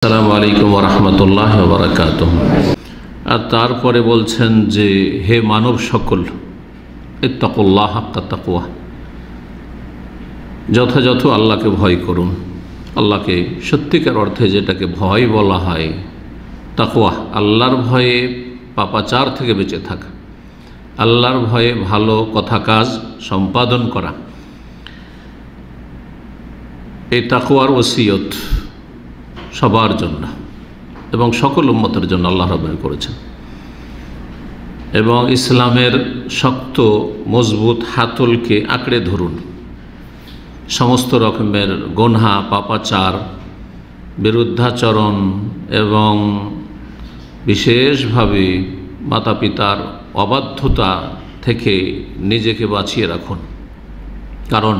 আসসালামু আলাইকুম ওয়া রাহমাতুল্লাহি ওয়া বারাকাতুহু। আর তারপরে বলছেন যে হে মানব সকল, ইত্তাকুল্লাহ হাক্কা তাকওয়া, যথাযথ আল্লাহকে ভয় করুন। আল্লাহকে সত্যিকার অর্থে যেটাকে ভয় বলা হয় তাকওয়া, আল্লাহর ভয়ে পাপাচার থেকে বেঁচে থাকা, আল্লাহর ভয়ে ভালো কথা কাজ সম্পাদন করা, এই তাকওয়ার ওসিয়ত সবার জন্য এবং সকল উম্মতের জন্য আল্লাহ রাব্বুল করেছেন। এবং ইসলামের শক্ত মজবুত হাতলকে আঁকড়ে ধরুন। সমস্ত রকমের গুনাহ, পাপাচার, বিরুদ্ধাচরণ এবং বিশেষভাবে মাতা পিতার অবাধ্যতা থেকে নিজেকে বাঁচিয়ে রাখুন, কারণ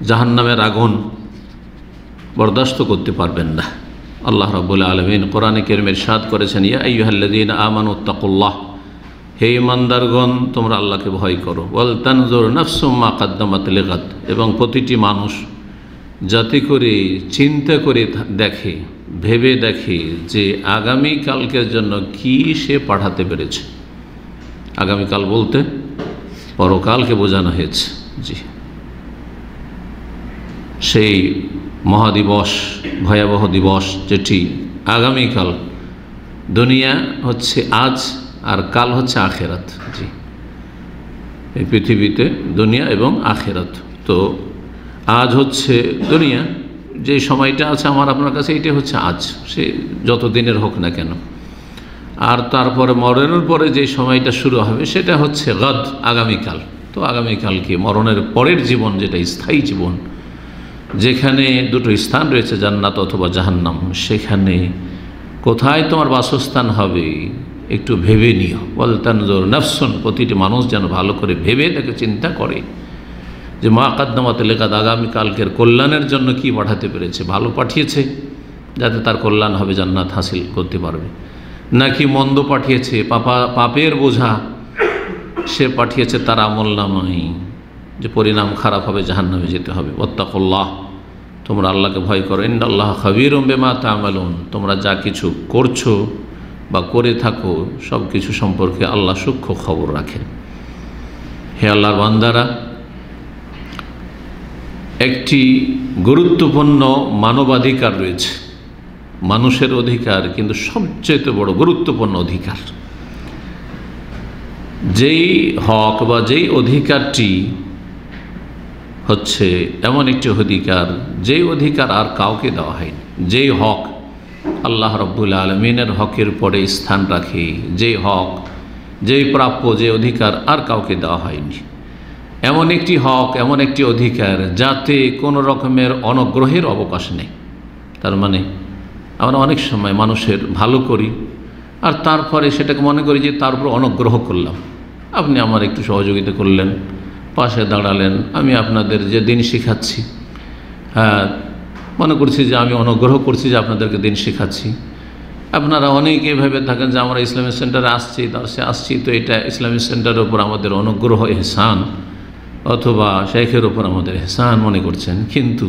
জাহান্নামের আগুন বরদাস্ত করতে পারবেন না। আল্লাহ রাব্বুল আলামিন কোরআনে কারীমে ইরশাদ করেছেন, ইয়া আইয়ুহাল্লাযীনা আমানুত্তাকুল্লাহ, হে ঈমানদারগণ তোমরা আল্লাহকে ভয় করো। ওয়াল তানজুর নাফসুম মা কাদ্দামাত লিগাদ, এবং প্রতিটি মানুষ যাতে করে চিন্তা করে দেখে, ভেবে দেখে যে আগামীকালকের জন্য কি সে পাঠাতে পেরেছে। আগামীকাল বলতে পরকালকে বোঝানো হয়েছে। জি, সেই মহাদিবস, ভয়াবহ দিবস যেটি আগামীকাল। দুনিয়া হচ্ছে আজ আর কাল হচ্ছে আখেরাত। জি, এই পৃথিবীতে দুনিয়া এবং আখেরাত। তো আজ হচ্ছে দুনিয়া, যে সময়টা আছে আমার আপনার কাছে, এইটা হচ্ছে আজ, সে যত দিনের হোক না কেন। আর তারপরে মরণের পরে যে সময়টা শুরু হবে সেটা হচ্ছে গাদ, আগামীকাল। তো আগামীকালকে মরণের পরের জীবন, যেটা স্থায়ী জীবন, যেখানে দুটো স্থান রয়েছে, জান্নাত অথবা জাহান্নাম, সেখানে কোথায় তোমার বাসস্থান হবে একটু ভেবে নিও। ওয়াল তানজুর নাফসুন, প্রতিটি মানুষ যেন ভালো করে ভেবে তাকে চিন্তা করে যে মা কাদ্দামাত লিগাদ, আগামীকালকের কল্যাণের জন্য কি পাঠাতে পেরেছে। ভালো পাঠিয়েছে যাতে তার কল্যাণ হবে, জান্নাত হাসিল করতে পারবে, নাকি মন্দ পাঠিয়েছে, পাপের বোঝা সে পাঠিয়েছে তার আমলনামায়, যে পরিণাম খারাপ হবে, জাহান্নামে যেতে হবে। ওয়াত্তাকুল্লাহ, তোমরা আল্লাহকে ভয় করো। ইন্নাল্লাহা খাবীরুম বিমা তা'মালুন, তোমরা যা কিছু করছো বা করে থাকো সব কিছু সম্পর্কে আল্লাহ সূক্ষ্ম খবর রাখেন। হে আল্লাহর বান্দারা, একটি গুরুত্বপূর্ণ মানবাধিকার রয়েছে, মানুষের অধিকার, কিন্তু সবচেয়ে বড় গুরুত্বপূর্ণ অধিকার, যেই হক বা যেই অধিকারটি হচ্ছে এমন একটি অধিকার, যেই অধিকার আর কাউকে দেওয়া হয়নি। যেই হক আল্লাহ রাব্বুল আলামিনের হকের পরে স্থান রাখে, যেই হক, যেই প্রাপ্য, যে অধিকার আর কাউকে দেওয়া হয়নি। এমন একটি হক, এমন একটি অধিকার যাতে কোনো রকমের অনগ্রহের অবকাশ নেই। তার মানে আমরা অনেক সময় মানুষের ভালো করি আর তারপরে সেটাকে মনে করি যে তার উপর অনুগ্রহ করলাম। আপনি আমার একটু সহযোগিতা করলেন, পাশে দাঁড়ালেন, আমি আপনাদের যে দিন শেখাচ্ছি, হ্যাঁ, মনে করছি যে আমি অনুগ্রহ করছি যে আপনাদেরকে দিন শেখাচ্ছি। আপনারা অনেকে ভেবে থাকেন যে আমরা ইসলামিক সেন্টারে আসছি, দার্সে আসছি, তো এটা ইসলামিক সেন্টারের উপর আমাদের অনুগ্রহ, এহসান, অথবা শেখের উপর আমাদের এহসান মনে করছেন। কিন্তু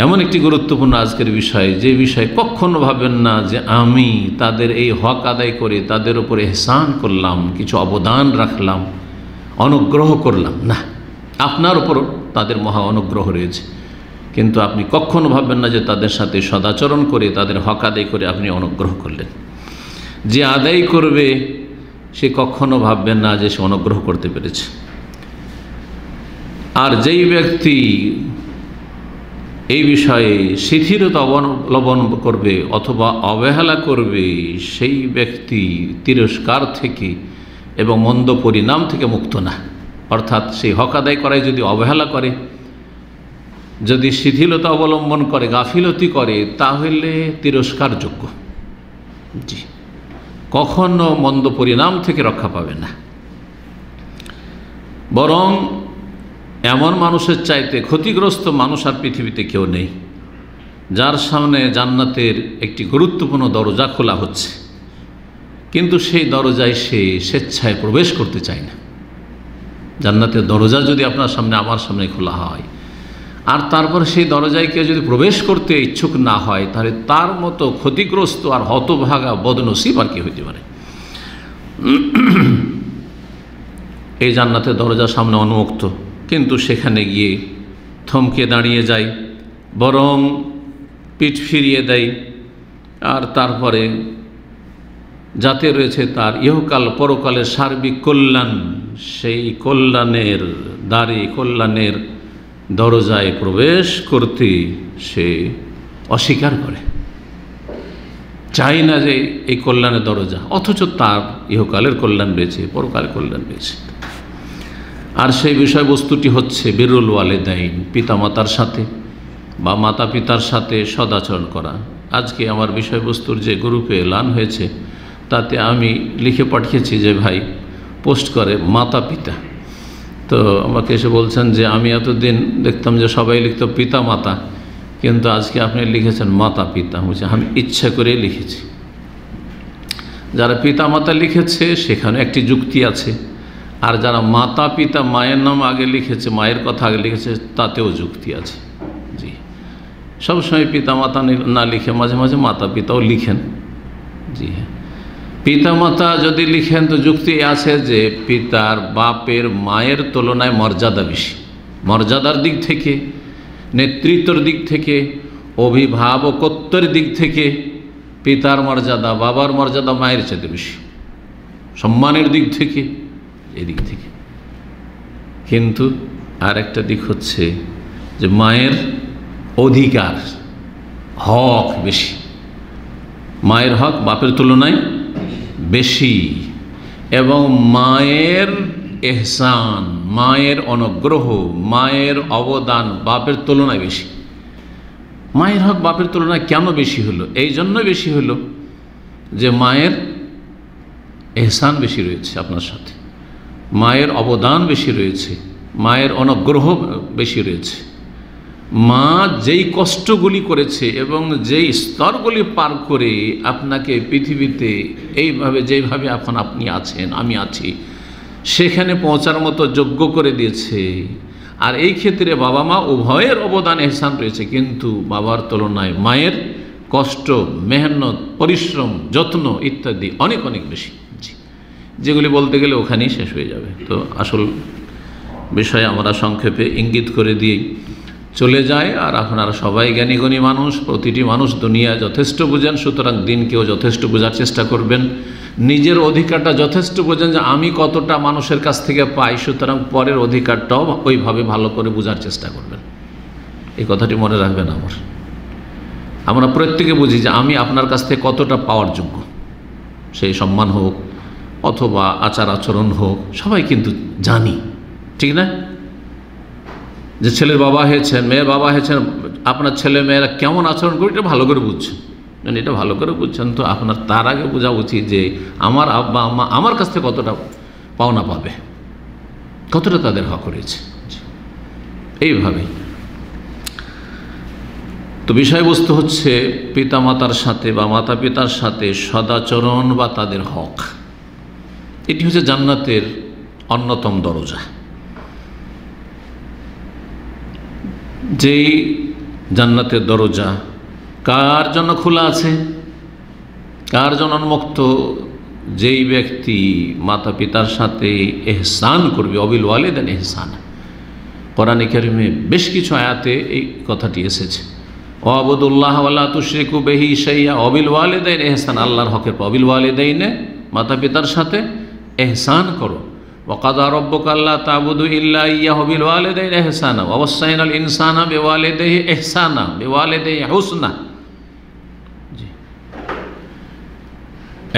এমন একটি গুরুত্বপূর্ণ আজকের বিষয়, যে বিষয় কখনো ভাবেন না যে আমি তাদের এই হক আদায় করে তাদের উপর এহসান করলাম, কিছু অবদান রাখলাম, অনুগ্রহ করলাম। না, আপনার উপর তাদের মহা অনুগ্রহ রয়েছে, কিন্তু আপনি কখনো ভাববেন না যে তাদের সাথে সদাচরণ করে, তাদের হক আদায় করে আপনি অনুগ্রহ করলেন। যে আদায় করবে সে কখনো ভাববেন না যে সে অনুগ্রহ করতে পেরেছে। আর যেই ব্যক্তি এই বিষয়ে শিথিলতা অবলম্বন করবে অথবা অবহেলা করবে, সেই ব্যক্তি তিরস্কার থেকে এবং মন্দ পরিণাম থেকে মুক্ত না। অর্থাৎ সেই হক আদায় করায় যদি অবহেলা করে, যদি শিথিলতা অবলম্বন করে, গাফিলতি করে, তাহলে তিরস্কারযোগ্য। জি, কখনো মন্দ পরিণাম থেকে রক্ষা পাবে না। বরং এমন মানুষের চাইতে ক্ষতিগ্রস্ত মানুষ আর পৃথিবীতে কেউ নেই, যার সামনে জান্নাতের একটি গুরুত্বপূর্ণ দরজা খোলা হচ্ছে, কিন্তু সেই দরজায় সে স্বেচ্ছায় প্রবেশ করতে চায় না। জান্নাতের দরজা যদি আপনার সামনে, আমার সামনে খোলা হয়, আর তারপর সেই দরজায় কেউ যদি প্রবেশ করতে ইচ্ছুক না হয়, তাহলে তার মতো ক্ষতিগ্রস্ত আর হতভাগা বদনসিব আর কি হইতে পারে। এই জান্নাতের দরজার সামনে উন্মুক্ত, কিন্তু সেখানে গিয়ে থমকে দাঁড়িয়ে যায়, বরং পিঠ ফিরিয়ে দেয়, আর তারপরে যাতে রয়েছে তার ইহকাল পরকালের সার্বিক কল্যাণ, সেই কল্যাণের দ্বারে, কল্যাণের দরজায় প্রবেশ করতে সে অস্বীকার করে, চাই না যে এই কল্যাণের দরজা, অথচ তার ইহকালের কল্যাণ রয়েছে, পরকালের কল্যাণ রয়েছে। আর সেই বিষয়বস্তুটি হচ্ছে বিরুল ওয়ালিদাইন, পিতামাতার সাথে বা মাতা পিতার সাথে সদাচরণ করা। আজকে আমার বিষয়বস্তুর যে গ্রুপে এলান হয়েছে তাতে আমি লিখে পাঠিয়েছি যে ভাই পোস্ট করে মাতা পিতা, তো আমাকে এসে বলছেন যে আমি এতদিন দেখতাম যে সবাই লিখত পিতা মাতা, কিন্তু আজকে আপনি লিখেছেন মাতা পিতা। বলছি আমি ইচ্ছা করে লিখেছি। যারা পিতা মাতা লিখেছে সেখানে একটি যুক্তি আছে, আর যারা মাতা পিতা মায়ের নাম আগে লিখেছে, মায়ের কথা আগে লিখেছে, তাতেও যুক্তি আছে। জি, সবসময় পিতা মাতা না লিখে মাঝে মাঝে মাতা পিতাও লিখেন। জি হ্যাঁ, পিতা মাতা যদি লিখেন তো যুক্তি আছে যে পিতার বাপের মায়ের তুলনায় মর্যাদা বেশি, মর্যাদার দিক থেকে, নেতৃত্বর দিক থেকে, অভিভাবকত্বের দিক থেকে পিতার মর্যাদা বাবার মর্যাদা মায়ের চেয়ে বেশি, সম্মানের দিক থেকে, এদিক থেকে। কিন্তু আর একটা দিক হচ্ছে যে মায়ের অধিকার, হক বেশি, মায়ের হক বাপের তুলনায় বেশি, এবং মায়ের এহসান, মায়ের অনুগ্রহ, মায়ের অবদান বাপের তুলনায় বেশি। মায়ের হক বাপের তুলনায় কেন বেশি হলো? এই জন্য বেশি হলো যে মায়ের এহসান বেশি রয়েছে আপনার সাথে, মায়ের অবদান বেশি রয়েছে, মায়ের অনুগ্রহ বেশি রয়েছে। মা যেই কষ্টগুলি করেছে এবং যেই স্তরগুলি পার করে আপনাকে পৃথিবীতে এইভাবে, যেইভাবে এখন আপনি আছেন, আমি আছি, সেখানে পৌঁছার মতো যোগ্য করে দিয়েছে। আর এই ক্ষেত্রে বাবা মা উভয়ের অবদান এহসান রয়েছে, কিন্তু বাবার তুলনায় মায়ের কষ্ট, মেহনত, পরিশ্রম, যত্ন ইত্যাদি অনেক অনেক বেশি। যেগুলি বলতে গেলে ওখানেই শেষ হয়ে যাবে। তো আসল বিষয়ে আমরা সংক্ষেপে ইঙ্গিত করে দিয়েই চলে যায়। আর আপনারা সবাই জ্ঞানীগুণী মানুষ, প্রতিটি মানুষ দুনিয়া যথেষ্ট বোঝেন, সুতরাং দিনকেও যথেষ্ট বোঝার চেষ্টা করবেন, নিজের অধিকারটা যথেষ্ট বোঝেন যে আমি কতটা মানুষের কাছ থেকে পাই, সুতরাং পরের অধিকারটাও ওইভাবে ভালো করে বোঝার চেষ্টা করবেন। এই কথাটি মনে রাখবেন। আমরা প্রত্যেকে বুঝি যে আমি আপনার কাছ থেকে কতটা পাওয়ার যোগ্য, সেই সম্মান হোক অথবা আচার আচরণ হোক, সবাই কিন্তু জানি, ঠিক না? যে ছেলের বাবা হয়েছেন, মেয়ের বাবা হয়েছেন, আপনার ছেলে মেয়েরা কেমন আচরণ করে এটা ভালো করে বুঝছেন। এটা ভালো করে বুঝছেন, তো আপনার তার আগে বোঝা উচিত যে আমার আব্বা আম্মা আমার কাছ থেকে কতটা পাওনা পাবে, কতটা তাদের হক রয়েছে। এইভাবেই তো বিষয়বস্তু হচ্ছে পিতামাতার সাথে বা মাতা পিতার সাথে সদাচরণ বা তাদের হক। এটি হচ্ছে জান্নাতের অন্যতম দরজা। যেই জান্নাতের দরজা কার জন্য খোলা আছে, কার জন্য উন্মুক্ত? যেই ব্যক্তি মাতা পিতার সাথে এহসান করবে, অবিল ওয়ালিদাইন এহসান। কোরআনে কারিমে বেশ কিছু আয়াতে এই কথাটি এসেছে, ওয়াবুদুল্লাহ ওয়ালা তুশরিকু বিহি শাইআ অবিল ওয়ালিদাইন এহসান। আল্লাহর হকের পর অবিল ওয়ালিদাইনে, মাতা পিতার সাথে এহসান করো। ওয়াকাদা রাব্বুকা আল্লা তা'বুদু ইল্লা ইয়্যাহু বিল ওয়ালিদাইনি ইহসানা ওয়া ওয়াসাইনাল ইনসানা বিওয়ালিদাইহি ইহসানা বিওয়ালিদাইহি হুসনা। জি,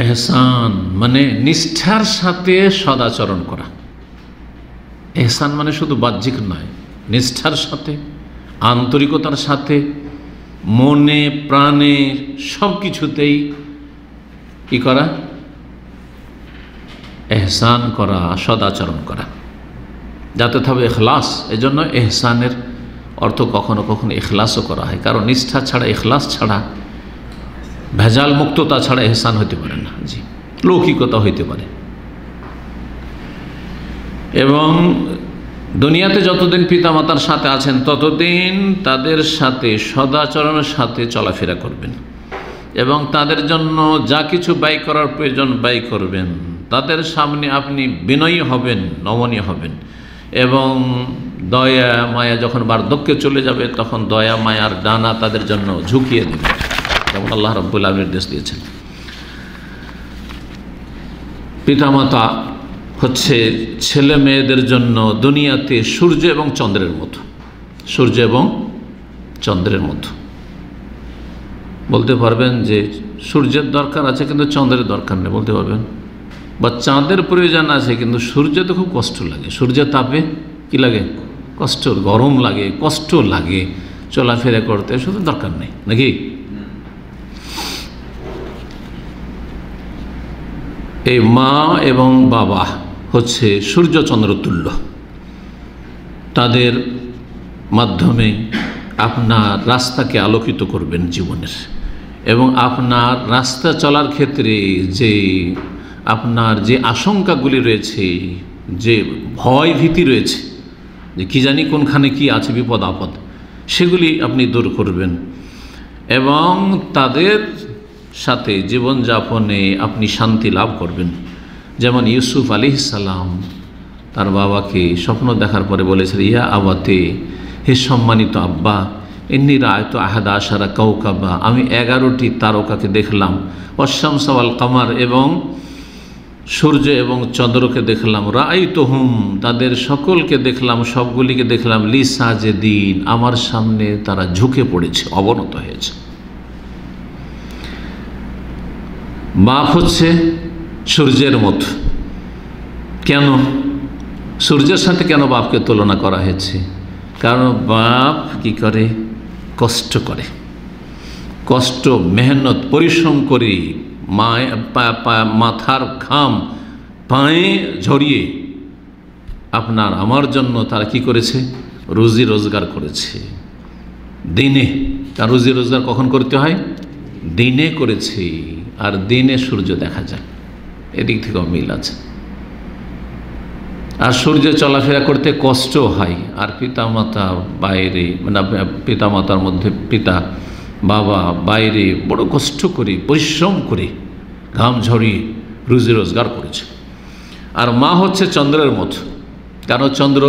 এহসান মানে নিষ্ঠার সাথে সদাচরণ করা। এহসান মানে শুধু বাহ্যিক নয়, নিষ্ঠার সাথে, আন্তরিকতার সাথে, মনে প্রাণে সব কিছুতেই কি করা? এহসান করা, সদাচরণ করা, যাতে থাকবে ইখলাস। এজন্য এহসানের অর্থ কখনো কখনো ইখলাসও করা হয়, কারণ নিষ্ঠা ছাড়া, ইখলাস ছাড়া, ভেজাল মুক্ততা ছাড়া এহসান হতে পারে না। জি, লৌকিকতা হইতে পারে। এবং দুনিয়াতে যতদিন পিতামাতার সাথে আছেন ততদিন তাদের সাথে সদাচরণের সাথে চলাফেরা করবেন এবং তাদের জন্য যা কিছু ব্যয় করার প্রয়োজন ব্যয় করবেন। তাদের সামনে আপনি বিনয়ী হবেন, নমনীয় হবেন এবং দয়া মায়া যখন বার্ধক্যে চলে যাবে তখন দয়া মায়ার ডানা তাদের জন্য ঝুঁকিয়ে দেবে, যেমন আল্লাহ রাব্বুল আলামিন নির্দেশ দিয়েছেন। পিতামাতা হচ্ছে ছেলে মেয়েদের জন্য দুনিয়াতে সূর্য এবং চন্দ্রের মতো, সূর্য এবং চন্দ্রের মতো। বলতে পারবেন যে সূর্যের দরকার আছে কিন্তু চন্দ্রের দরকার নেই, বলতে পারবেন। বা চাঁদের প্রয়োজন আছে কিন্তু সূর্যতে খুব কষ্ট লাগে, সূর্যের তাপে কি লাগে, কষ্ট, গরম লাগে, কষ্ট লাগে চলাফেরা করতে, শুধু দরকার নেই নাকি। এই মা এবং বাবা হচ্ছে সূর্য চন্দ্র তুল্য। তাদের মাধ্যমে আপনার রাস্তাকে আলোকিত করবেন জীবনের, এবং আপনার রাস্তা চলার ক্ষেত্রে যে আপনার যে আশঙ্কাগুলি রয়েছে, যে ভয় ভীতি রয়েছে, যে কী জানি কোনখানে কি আছে বিপদ আপদ, সেগুলি আপনি দূর করবেন এবং তাদের সাথে জীবনযাপনে আপনি শান্তি লাভ করবেন। যেমন ইউসুফ আলাইহিস সালাম তার বাবাকে স্বপ্ন দেখার পরে বলেছিল, ইয়া আবাতে, হে সম্মানিত আব্বা, ইন্নী রাআইতু আহাদা আশারা কাওকাবা, আমি 11টি তারকাকে দেখলাম, ওয়াশ-শামসা ওয়াল কামার, এবং সূর্য এবং চন্দ্রকে দেখলাম, রাআইতুহুম, তাদের সকলকে দেখলাম, সবগুলিকে দেখলাম, লি সাজিদিন, আমার সামনে তারা ঝুঁকে পড়েছে, অবনত হয়েছে। বাপ হচ্ছে সূর্যের মতো। কেন সূর্যের সাথে কেন বাপকে তুলনা করা হয়েছে? কারণ বাপ কি করে, কষ্ট করে, কষ্ট, মেহনত, পরিশ্রম করে, মাথার ঘাম পায়ে ঝরিয়ে আপনার আমার জন্য তারা কি করেছে, রুজি রোজগার করেছে দিনে। তার রুজি রোজগার কখন করতে হয়? দিনে করেছে, আর দিনে সূর্য দেখা যায়, এদিক থেকেও মিল আছে। আর সূর্য চলাফেরা করতে কষ্ট হয়, আর পিতামাতা বাইরে, মানে পিতামাতার মধ্যে পিতা বাবা বাইরে বড় কষ্ট করে পরিশ্রম করে ঘাম ঝরিয়ে রুজি রোজগার করেছে। আর মা হচ্ছে চন্দ্রের মতো, কারণ চন্দ্র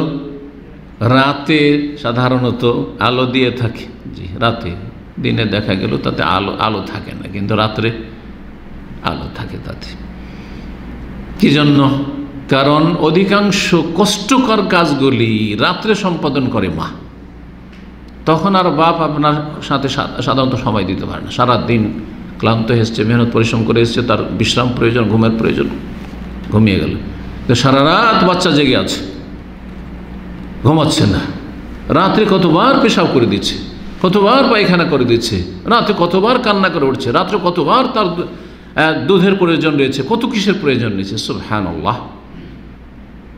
রাতে সাধারণত আলো দিয়ে থাকে। জি, রাতে, দিনে দেখা গেল তাতে আলো থাকে না, কিন্তু রাত্রে আলো থাকে তাতে। কি জন্য? কারণ অধিকাংশ কষ্টকর কাজগুলি রাত্রে সম্পাদন করে মা, তখন আর বাপ আপনার সাথে সাধারণত সময় দিতে পারে না। সারা দিন ক্লান্ত এসছে, মেহনত পরিশ্রম করে এসছে, তার বিশ্রাম প্রয়োজন, ঘুমের প্রয়োজন, ঘুমিয়ে গেল। তো সারা রাত বাচ্চা জেগে আছে, ঘুমাচ্ছে না, রাত্রে কতবার পেশাব করে দিচ্ছে, কতবার পায়খানা করে দিচ্ছে, রাতে কতবার কান্না করে উঠছে, রাত্রে কতবার তার দুধের প্রয়োজন রয়েছে, কত কিসের প্রয়োজন রয়েছে। সুবহানাল্লাহ,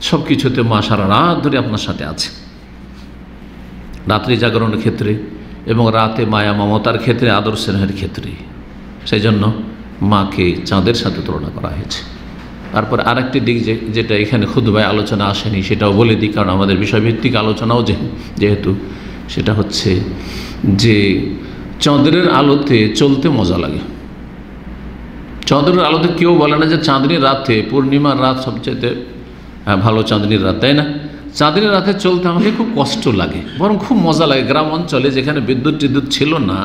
সব কিছুতে মা সারা রাত ধরে আপনার সাথে আছে, রাত্রি জাগরণের ক্ষেত্রে এবং রাতে মায়া মমতার ক্ষেত্রে, আদর স্নেহের ক্ষেত্রে। সেই জন্য মাকে চাঁদের সাথে তুলনা করা হয়েছে। তারপর আরেকটি দিক যেটা এখানে খুতবায় আলোচনা আসেনি, সেটাও বলে দিই, কারণ আমাদের বিষয়ভিত্তিক আলোচনাও যেহেতু, সেটা হচ্ছে যে চন্দ্রের আলোতে চলতে মজা লাগে। চন্দ্রের আলোতে কেউ বলে না যে চাঁদনির রাতে, পূর্ণিমার রাত সবচেয়ে ভালো চাঁদনির রাত, তাই না? চাঁদনির রাতে চলতে আমাকে খুব কষ্ট লাগে, বরং খুব মজা লাগে। গ্রাম অঞ্চলে যেখানে বিদ্যুৎ টিদ্যুৎ ছিল না,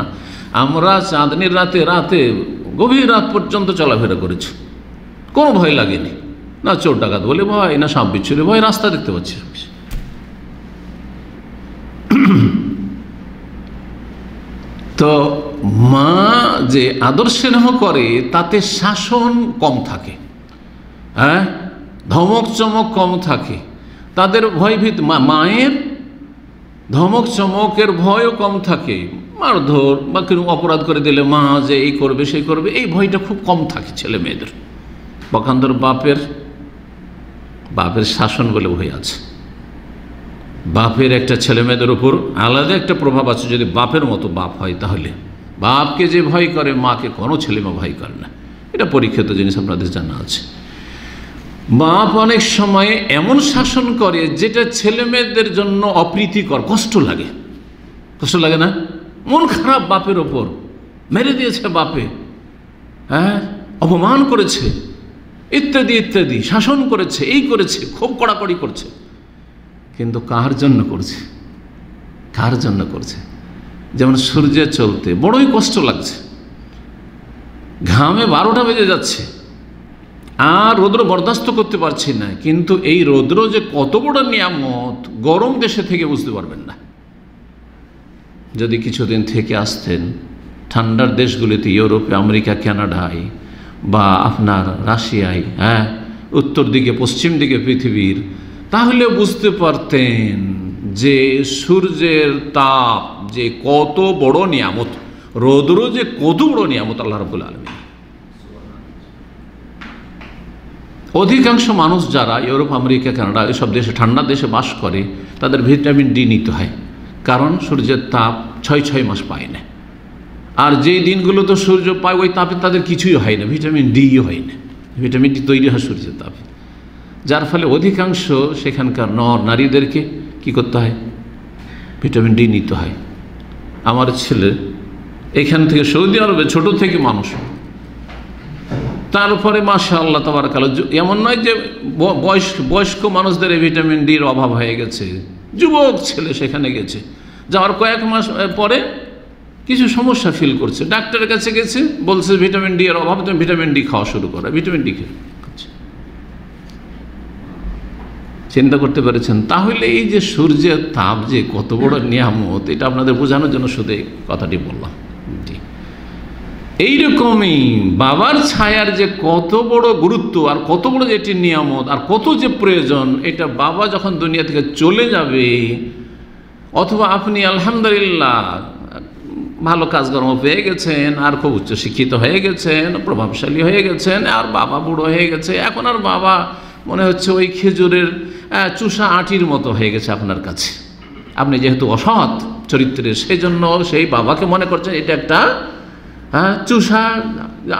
আমরা চাঁদনির রাতে গভীর রাত পর্যন্ত চলাফেরা করেছি, কোনো ভয় লাগেনি, না চোর ডাকাত বলে ভয়, না সাপ বিচ্ছুরে ভয়, রাস্তা দেখতে পাচ্ছি। তো মা যে আদর স্নেহ করে তাতে শাসন কম থাকে, হ্যাঁ, ধমক চমক কম থাকে, তাদের ভয়ভীত, মায়ের ধমক চমকের ভয়ও কম থাকে। মারধর বা কেউ অপরাধ করে দিলে মা যে এই করবে সেই করবে, এই ভয়টা খুব কম থাকে ছেলে মেয়েদের। পক্ষান্তর বাপের শাসন বলে ভয় আছে। বাপের একটা ছেলে মেয়েদের উপর আলাদা একটা প্রভাব আছে। যদি বাপের মতো বাপ হয়, তাহলে বাপকে যে ভয় করে মাকে কোনো ছেলে মেয়ে ভয় করে না। এটা পরীক্ষিত জিনিস, আপনাদের জানা আছে। বাপ অনেক সময় এমন শাসন করে যেটা ছেলে মেয়েদের জন্য অপ্রীতিকর, কষ্ট লাগে না? মন খারাপ বাপের ওপর, মেরে দিয়েছে বাপে, হ্যাঁ, অপমান করেছে, ইত্যাদি ইত্যাদি, শাসন করেছে, এই করেছে, খুব কড়াকড়ি করছে, কিন্তু কার জন্য করছে? যেমন সূর্যে চলতে বড়ই কষ্ট লাগছে, ঘামে 12টা বেজে যাচ্ছে, আর রৌদ্র বরদাস্ত করতে পারছি না, কিন্তু এই রৌদ্র যে কত বড় নিয়ামত গরম দেশে থেকে বুঝতে পারবেন না। যদি কিছুদিন থেকে আসতেন ঠান্ডার দেশগুলিতে, ইউরোপে, আমেরিকা, কানাডায় বা আপনার রাশিয়ায়, হ্যাঁ, উত্তর দিকে পশ্চিম দিকে পৃথিবীর, তাহলে বুঝতে পারতেন যে সূর্যের তাপ যে কত বড় নিয়ামত, রৌদ্র যে কত বড় নিয়ামত আল্লাহ রাব্বুল আলামিন। অধিকাংশ মানুষ যারা ইউরোপ, আমেরিকা, কানাডা এসব দেশে, ঠান্ডা দেশে বাস করে, তাদের ভিটামিন ডি নিতে হয়, কারণ সূর্যের তাপ 6 মাস পায় না। আর যেই দিনগুলো তো সূর্য পায় ওই তাপে তাদের কিছুই হয় না, ভিটামিন ডিও হয় না। ভিটামিন ডি তৈরি হয় সূর্যের তাপে, যার ফলে অধিকাংশ সেখানকার নারীদেরকে কি করতে হয়? ভিটামিন ডি নিতে হয়। আমার ছেলে এখান থেকে সৌদি আরবে ছোট থেকে মানুষ, তারপরে মাশাআল্লাহ তাবারাকাল্লাহ, এমন নয় যে বয়স্ক মানুষদের ভিটামিন ডির অভাব হয়ে গেছে, যুবক ছেলে সেখানে গেছে, যাওয়ার কয়েক মাস পরে কিছু সমস্যা ফিল করছে, ডাক্তারের কাছে গেছে, বলছে ভিটামিন ডি এর অভাব, তুমি ভিটামিন ডি খাওয়া শুরু করো, ভিটামিন ডি খেয়ে। চিন্তা করতে পেরেছেন? তাহলে এই যে সূর্যের তাপ যে কত বড় নিয়ামত, এটা আপনাদের বোঝানোর জন্য শুধু এই কথাটি বললাম। এইরকমই বাবার ছায়ার যে কত বড় গুরুত্ব, আর কত বড় যে এটি নিয়ামত, আর কত যে প্রয়োজন, এটা বাবা যখন দুনিয়া থেকে চলে যাবে, অথবা আপনি আলহামদুলিল্লাহ ভালো কাজকর্ম পেয়ে গেছেন, আর খুব উচ্চশিক্ষিত হয়ে গেছেন, প্রভাবশালী হয়ে গেছেন, আর বাবা বুড়ো হয়ে গেছে, এখন আর বাবা মনে হচ্ছে ওই খেজুরের চুষা আঁটির মতো হয়ে গেছে আপনার কাছে। আপনি যেহেতু অসৎ চরিত্রের, সেই জন্য সেই বাবাকে মনে করছেন এটা একটা চুষা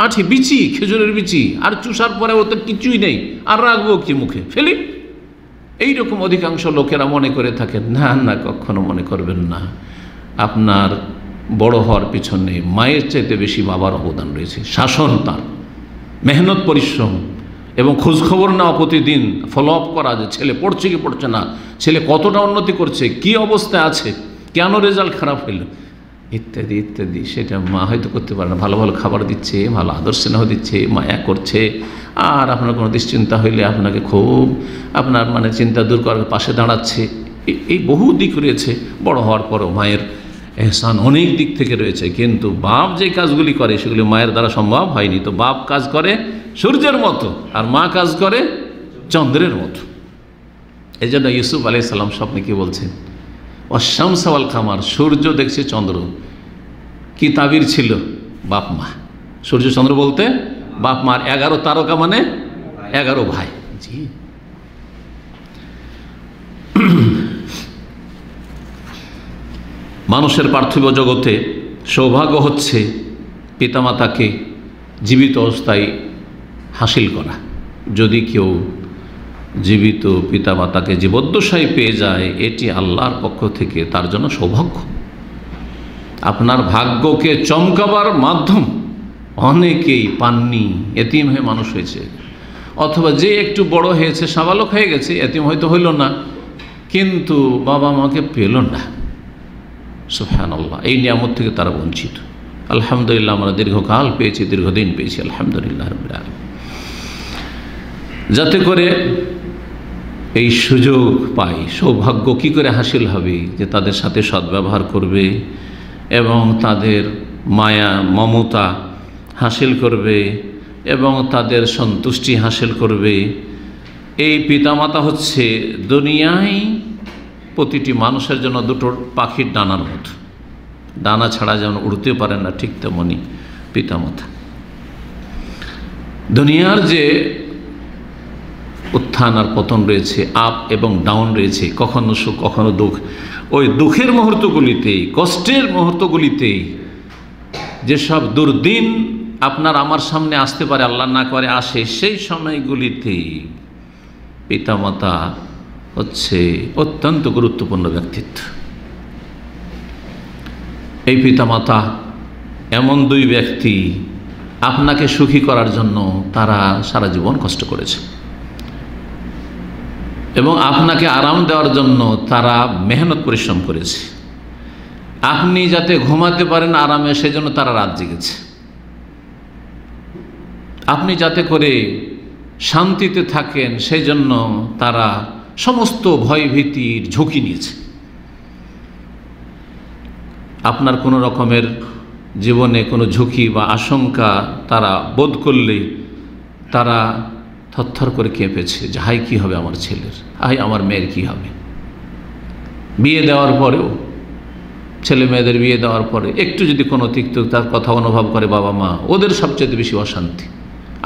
আঁটি, বিচি, খেজুরের বিচি, আর চুষার পরে ও তো কিছুই নেই, আর রাখবো কি মুখে, ফেলি। এইরকম অধিকাংশ লোকেরা মনে করে থাকেন। না, কখনো মনে করবেন না। আপনার বড় হওয়ার পিছনে মায়ের চাইতে বেশি বাবার অবদান রয়েছে। শাসন, তার মেহনত, পরিশ্রম এবং খোঁজখবর নেওয়া, প্রতিদিন ফলো আপ করা, যে ছেলে পড়ছে কি পড়ছে না, ছেলে কতটা উন্নতি করছে, কি অবস্থায় আছে, কেন রেজাল্ট খারাপ হইল, ইত্যাদি ইত্যাদি। সেটা মা হয়তো করতে পারে না। ভালো ভালো খাবার দিচ্ছে, ভালো আদর স্নেহ দিচ্ছে, মায়া করছে, আর আপনার কোনো দুশ্চিন্তা হইলে আপনাকে খুব আপনার চিন্তা দূর করার পাশে দাঁড়াচ্ছে। এই বহু দিক রয়েছে। বড় হওয়ার পরও মায়ের এহসান অনেক দিক থেকে রয়েছে, কিন্তু বাপ যে কাজগুলি করে সেগুলি মায়ের দ্বারা সম্ভব হয়নি। তো বাপ কাজ করে সূর্যের মতো, আর মা কাজ করে চন্দ্রের মতো। এই জন্য ইউসুফ আলাইহিস সালাম স্বপ্নে কি বলছেন? অশামস ওয়াল কামার, সূর্য দেখছে চন্দ্র। কি তাবির ছিল? বাপ মা। সূর্য চন্দ্র বলতে বাপ মার 11 তারকা, 11 ভাই। জি, মানুষের পার্থিব জগতে সৌভাগ্য হচ্ছে পিতামাতাকে জীবিত অবস্থায় হাসিল করা। যদি কেউ জীবিত পিতামাতাকে জীবদ্দশায় পেয়ে যায়, এটি আল্লাহর পক্ষ থেকে তার জন্য সৌভাগ্য। আপনার ভাগ্যকে চমকাবার মাধ্যম অনেকেই পাননি, এতিম হয়ে মানুষ হয়েছে, অথবা যে একটু বড় হয়েছে, সাবালক হয়ে গেছে, এতিম হয়তো হইল না, কিন্তু বাবা মাকে পেল না। সুবহানাল্লাহ, এই নিয়ামত থেকে তারা বঞ্চিত। আলহামদুলিল্লাহ, আমরা দীর্ঘকাল পেয়েছি, দীর্ঘদিন পেয়েছি, আলহামদুলিল্লাহ রাব্বিল আলামিন। যাতে করে এই সুযোগ পাই, সৌভাগ্য কি করে হাসিল হবে? যে তাদের সাথে সদ্ব্যবহার করবে এবং তাদের মায়া মমতা হাসিল করবে এবং তাদের সন্তুষ্টি হাসিল করবে। এই পিতামাতা হচ্ছে দুনিয়ায় প্রতিটি মানুষের জন্য দুটো পাখির ডানার মতো। ডানা ছাড়া যেমন উড়তে পারে না, ঠিক তেমনি পিতামাতা। দুনিয়ার যে উত্থান আর পতন রয়েছে, আপ এবং ডাউন রয়েছে, কখনো সুখ কখনো দুঃখ, ওই দুঃখের মুহূর্তগুলিতেই, কষ্টের মুহূর্তগুলিতেই, যেসব দুর্দিন আপনার আমার সামনে আসতে পারে, আল্লাহ না করে আসে, সেই সময়গুলিতেই পিতামাতা হচ্ছে অত্যন্ত গুরুত্বপূর্ণ ব্যক্তিত্ব। এই পিতামাতা এমন দুই ব্যক্তি, আপনাকে সুখী করার জন্য তারা সারা জীবন কষ্ট করেছে এবং আপনাকে আরাম দেওয়ার জন্য তারা মেহনত পরিশ্রম করেছে। আপনি যাতে ঘুমাতে পারেন আরামে, সেজন্য তারা রাত জেগেছে। আপনি যাতে করে শান্তিতে থাকেন সেই জন্য তারা সমস্ত ভয় ভীতির ঝুঁকি নিয়েছে। আপনার কোনো রকমের জীবনে কোনো ঝুঁকি বা আশঙ্কা তারা বোধ করলে তারা থরথর করে কেঁপেছে যে হাই কী হবে আমার ছেলের, হাই আমার মেয়ের কী হবে। বিয়ে দেওয়ার পরেও, ছেলে মেয়েদের বিয়ে দেওয়ার পরে একটু যদি কোনো তিক্ততার কথা অনুভব করে বাবা মা, ওদের সবচেয়ে বেশি অশান্তি,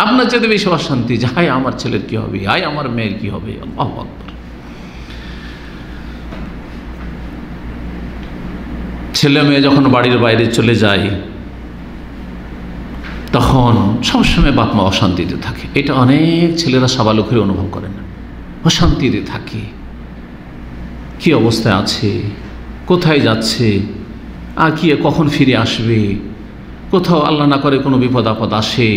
আপনার চেয়ে বেশি অশান্তি যে হাই আমার ছেলের কী হবে, হাই আমার মেয়ের কী হবে। আল্লাহু আকবার। ছেলে মেয়ে যখন বাড়ির বাইরে চলে যায় তখন সবসময় বাপ মা অশান্তিতে থাকে। এটা অনেক ছেলেরা সাবালক হয়ে অনুভব করে না, অশান্তিতে থাকে। কি অবস্থায় আছে, কোথায় যাচ্ছে, আর কি কখন ফিরে আসবে, কোথাও আল্লাহ না করে কোনো বিপদ আপদ আসে,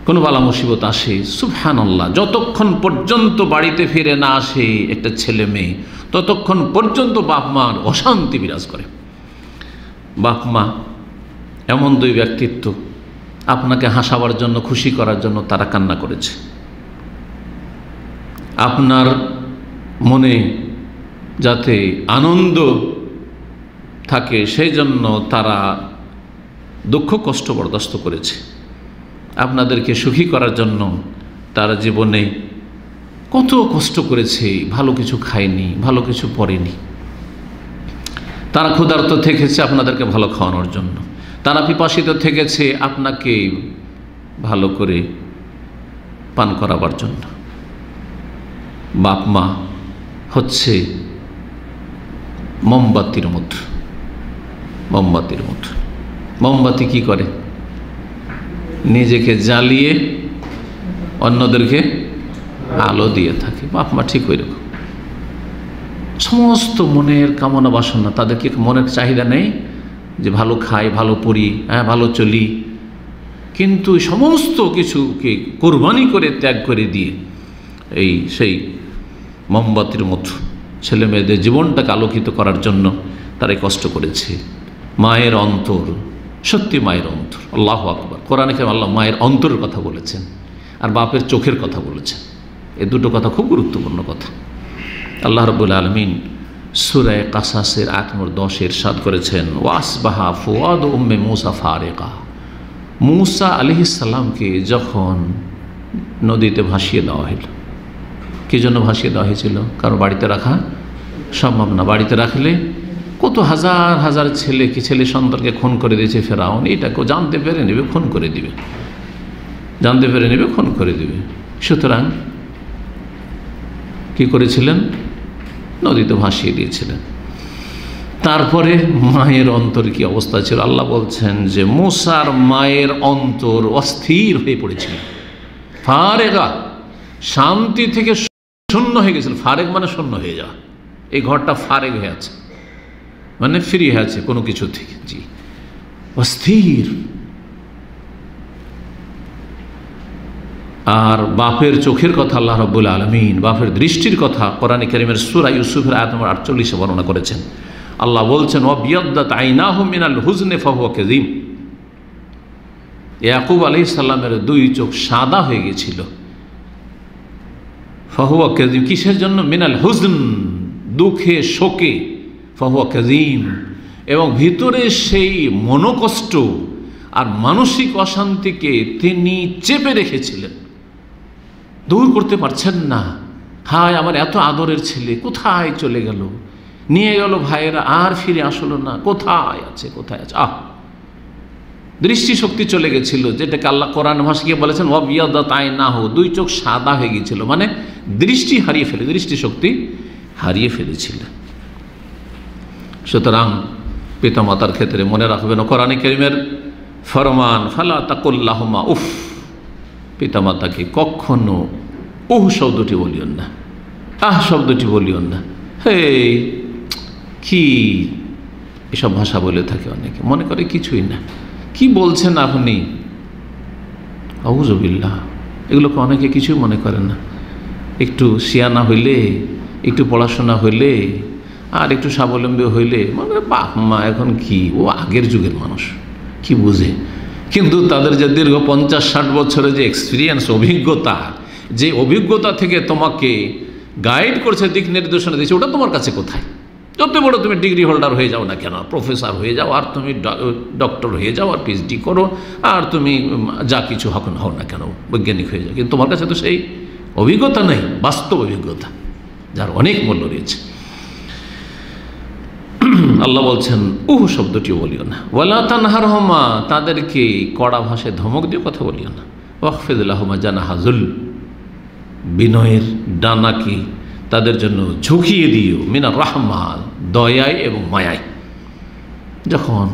কোনো বালা মুসিবত আসে, সুবহানাল্লাহ। যতক্ষণ পর্যন্ত বাড়িতে ফিরে না আসে একটা ছেলে মেয়ে, ততক্ষণ পর্যন্ত বাপ মার অশান্তি বিরাজ করে। বাপ মা এমন দুই ব্যক্তিত্ব, আপনাকে হাসাবার জন্য, খুশি করার জন্য তারা কান্না করেছে। আপনার মনে যাতে আনন্দ থাকে সেই জন্য তারা দুঃখ কষ্ট বরদাস্ত করেছে। আপনাদেরকে সুখী করার জন্য তারা জীবনে কত কষ্ট করেছে, ভালো কিছু খায়নি, ভালো কিছু পরেনি। তারা ক্ষুধার্ত থেকেছে আপনাদেরকে ভালো খাওয়ানোর জন্য, তারা পিপাসিত থেকেছে আপনাকে ভালো করে পান করাবার জন্য। বাপ মা হচ্ছে মোমবাতির মতো। মোমবাতির মতো মোমবাতি কি করে? নিজেকে জ্বালিয়ে অন্যদেরকে আলো দিয়ে থাকে। বাপ মা ঠিক ওই রকম, সমস্ত মনের কামনা বাসনা, তাদেরকে মনের চাহিদা নেই যে ভালো খাই, ভালো পড়ি, হ্যাঁ ভালো চলি, কিন্তু সমস্ত কিছুকে কোরবানি করে ত্যাগ করে দিয়ে সেই মোমবাতির মতো ছেলে মেয়েদের জীবনটাকে আলোকিত করার জন্য তারাই কষ্ট করেছে। মায়ের অন্তর, সত্যি মায়ের অন্তর। আল্লাহু আকবার। কোরআনে কারিমে আল্লাহ মায়ের অন্তরের কথা বলেছেন আর বাপের চোখের কথা বলেছেন। এই দুটো কথা খুব গুরুত্বপূর্ণ কথা। আল্লাহ রাব্বুল আলামিন সূরা কাসাসের ৮ নম্বর 10 ইরশাদ করেছেন, ওয়াসবাহা ফুয়াদু উম্মে মূসা ফারিকা। মূসা আলাইহিস সালামকে যখন নদীতে ভাসিয়ে দেওয়া হলো, কী জন্য ভাসিয়ে দেওয়া হয়েছিল? কারণ বাড়িতে রাখা সম্ভব না। বাড়িতে রাখলে কত হাজার হাজার ছেলে সন্তানকে খুন করে দিয়েছে ফেরাউন, এটাকেও জানতে পেরে নেবে, খুন করে দিবে, জানতে পেরে নেবে, খুন করে দিবে। সুতরাং কি করেছিলেন? নদীতে ভাসিয়ে দিয়েছিলেন। তারপরে মায়ের অন্তর কি অবস্থা ছিল? আল্লাহ বলছেন যে মূসার মায়ের অন্তর অস্থির হয়ে পড়েছিল। ফারেগা, শান্তি থেকে শূন্য হয়ে গেছিল। ফারেগ মানে শূন্য হয়ে যাওয়া। এই ঘরটা ফারেগ হয়ে আছে, মানে ফ্রি হয়ে আছে কোনো কিছু থেকে। জি, অস্থির। আর বাপের চোখের কথা আল্লাহ রাব্বুল আলামিন, বাপের দৃষ্টির কথা কোরআনে কারীমের সূরা ইউসুফের আয়াত নম্বর 48 বর্ণনা করেছেন। আল্লাহ বলছেন, ওয়াবিয়াদ্দাত আইনাহু মিনাল হুজনি ফাহুয়া কাযীম। ইয়াকুব আলাইহিস সালামের দুই চোখ সাদা হয়ে গিয়েছিল। ফাহুয়া কাযীম, কিসের জন্য? মিনাল হুজন, দুঃখে শোকে। ফাহুয়া কাযীম, এবং ভিতরে সেই মনোকষ্ট আর মানসিক অশান্তিকে তিনি চেপে রেখেছিলেন, দূর করতে পারছেন না। হায় আমার এত আদরের ছেলে কোথায় চলে গেল, নিয়ে গেল ভাইয়েরা, আর ফিরে আসলো না, কোথায় আছে, কোথায় আছে। দৃষ্টিশক্তি চলে গেছিল, যেটাকে আল্লাহ কোরআন ভাষাকে বলেছেন ওয়াবিয়াদাত আইনাহু, দুই চোখ সাদা হয়ে গিয়েছিল, মানে দৃষ্টি হারিয়ে ফেলে, দৃষ্টিশক্তি হারিয়ে ফেলেছিল। সুতরাং পিতামাতার ক্ষেত্রে মনে রাখবেন কোরআনে কারীমের ফরমান, ফালা তাকুল লাহুমা উফ। পিতামাতাকে কখনো ওহ শব্দটি বলিও না, আহ শব্দটি বলিও না, হে কি এসব ভাষা বলে থাকে অনেকে, মনে করে কিছুই না। কি বলছেন আপনি? আউযুবিল্লাহ। এগুলোকে অনেকে কিছুই মনে করে না। একটু সিয়ানা হইলে, একটু পড়াশোনা হইলে, আর একটু স্বাবলম্বী হইলে মানে বাপ মা এখন কি, ও আগের যুগের মানুষ, কি বুঝে। কিন্তু তাদের যে দীর্ঘ 50-60 বছরের যে এক্সপিরিয়েন্স, অভিজ্ঞতা, যে অভিজ্ঞতা থেকে তোমাকে গাইড করছে, দিক নির্দেশনা দিচ্ছে, ওটা তোমার কাছে কোথায়? যত বড় তুমি ডিগ্রি হোল্ডার হয়ে যাও না কেন, প্রফেসর হয়ে যাও, আর তুমি ডক্টর হয়ে যাও, আর পিএইচডি করো, আর তুমি যা কিছু হও না কেন, বৈজ্ঞানিক হয়ে যাও, কিন্তু তোমার কাছে তো সেই অভিজ্ঞতা নেই, বাস্তব অভিজ্ঞতা, যার অনেক মূল্য রয়েছে। আল্লাহ বলছেন উহ শব্দটিও বলিও না। ওয়ালা তানহারহুমা, তাদেরকে কড়া ভাষায় ধমক দিয়ে কথা বলিও না। ওয়াখফিদ লাহুমা জানাহাজুল, বিনয়ের ডানাকে তাদের জন্য ঝুঁকিয়ে দিও, মিনার রাহমা, দয়ায় এবং মায়ায়। যখন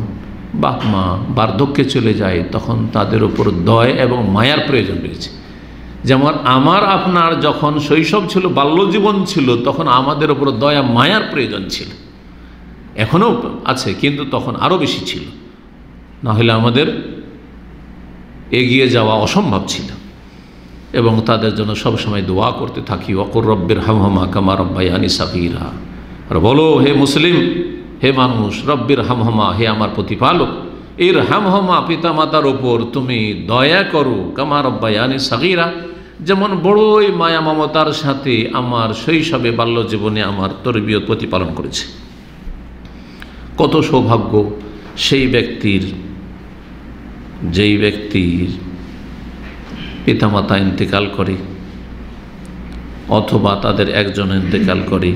বাপ মা বার্ধক্যে চলে যায় তখন তাদের উপর দয়া এবং মায়ার প্রয়োজন রয়েছে। যেমন আমার আপনার যখন শৈশব ছিল, বাল্যজীবন ছিল, তখন আমাদের উপর দয়া মায়ার প্রয়োজন ছিল, এখনও আছে, কিন্তু তখন আরও বেশি ছিল, না হলে আমাদের এগিয়ে যাওয়া অসম্ভব ছিল। এবং তাদের জন্য সবসময় দোয়া করতে থাকি, ওয়াকুর রব্বির হামহুমা কামা রাব্বায়ানি সাগীরা। আর বলো হে মুসলিম, হে মানুষ, রব্বির হামহুমা, হে আমার প্রতিপালক, এর হামহুমা, পিতা মাতার ওপর তুমি দয়া করো, কামা রাব্বায়ানি সাগীরা, যেমন বড়ই মায়া মমতার সাথে আমার শৈশবে বাল্য জীবনে আমার তরবিয়ত প্রতিপালন করেছে। কত সৌভাগ্য সেই ব্যক্তির, যেই ব্যক্তির পিতামাতা ইন্তেকাল করে অথবা তাদের একজন ইন্তেকাল করে,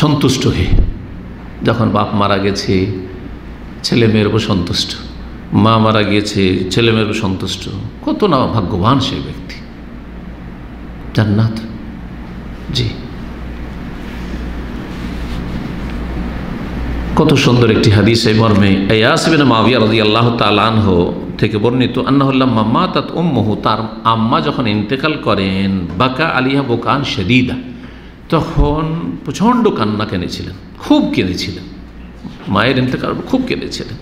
সন্তুষ্ট হয়ে, যখন বাপ মারা গেছে ছেলে মেয়ের উপর সন্তুষ্ট, মা মারা গিয়েছে ছেলে মেয়ের উপর সন্তুষ্ট, কত না ভাগ্যবান সেই ব্যক্তি, জান্নাত। জি, কত সুন্দর একটি হাদিস এই মর্মে ইয়াস বিন মুআবিয়া রাদিয়াল্লাহু তাআলা আনহু থেকে বর্ণিত, আন্নাহুল্লাম্মা মাতাত উম্মুহু, তার আম্মা যখন ইন্তেকাল করেন, বাকা আলিহা বুকান শাদীদা, তখন প্রচণ্ড কান্না কেঁদেছিলেন, খুব কেঁদেছিলেন, মায়ের ইন্তেকাল খুব কেঁদেছিলেন।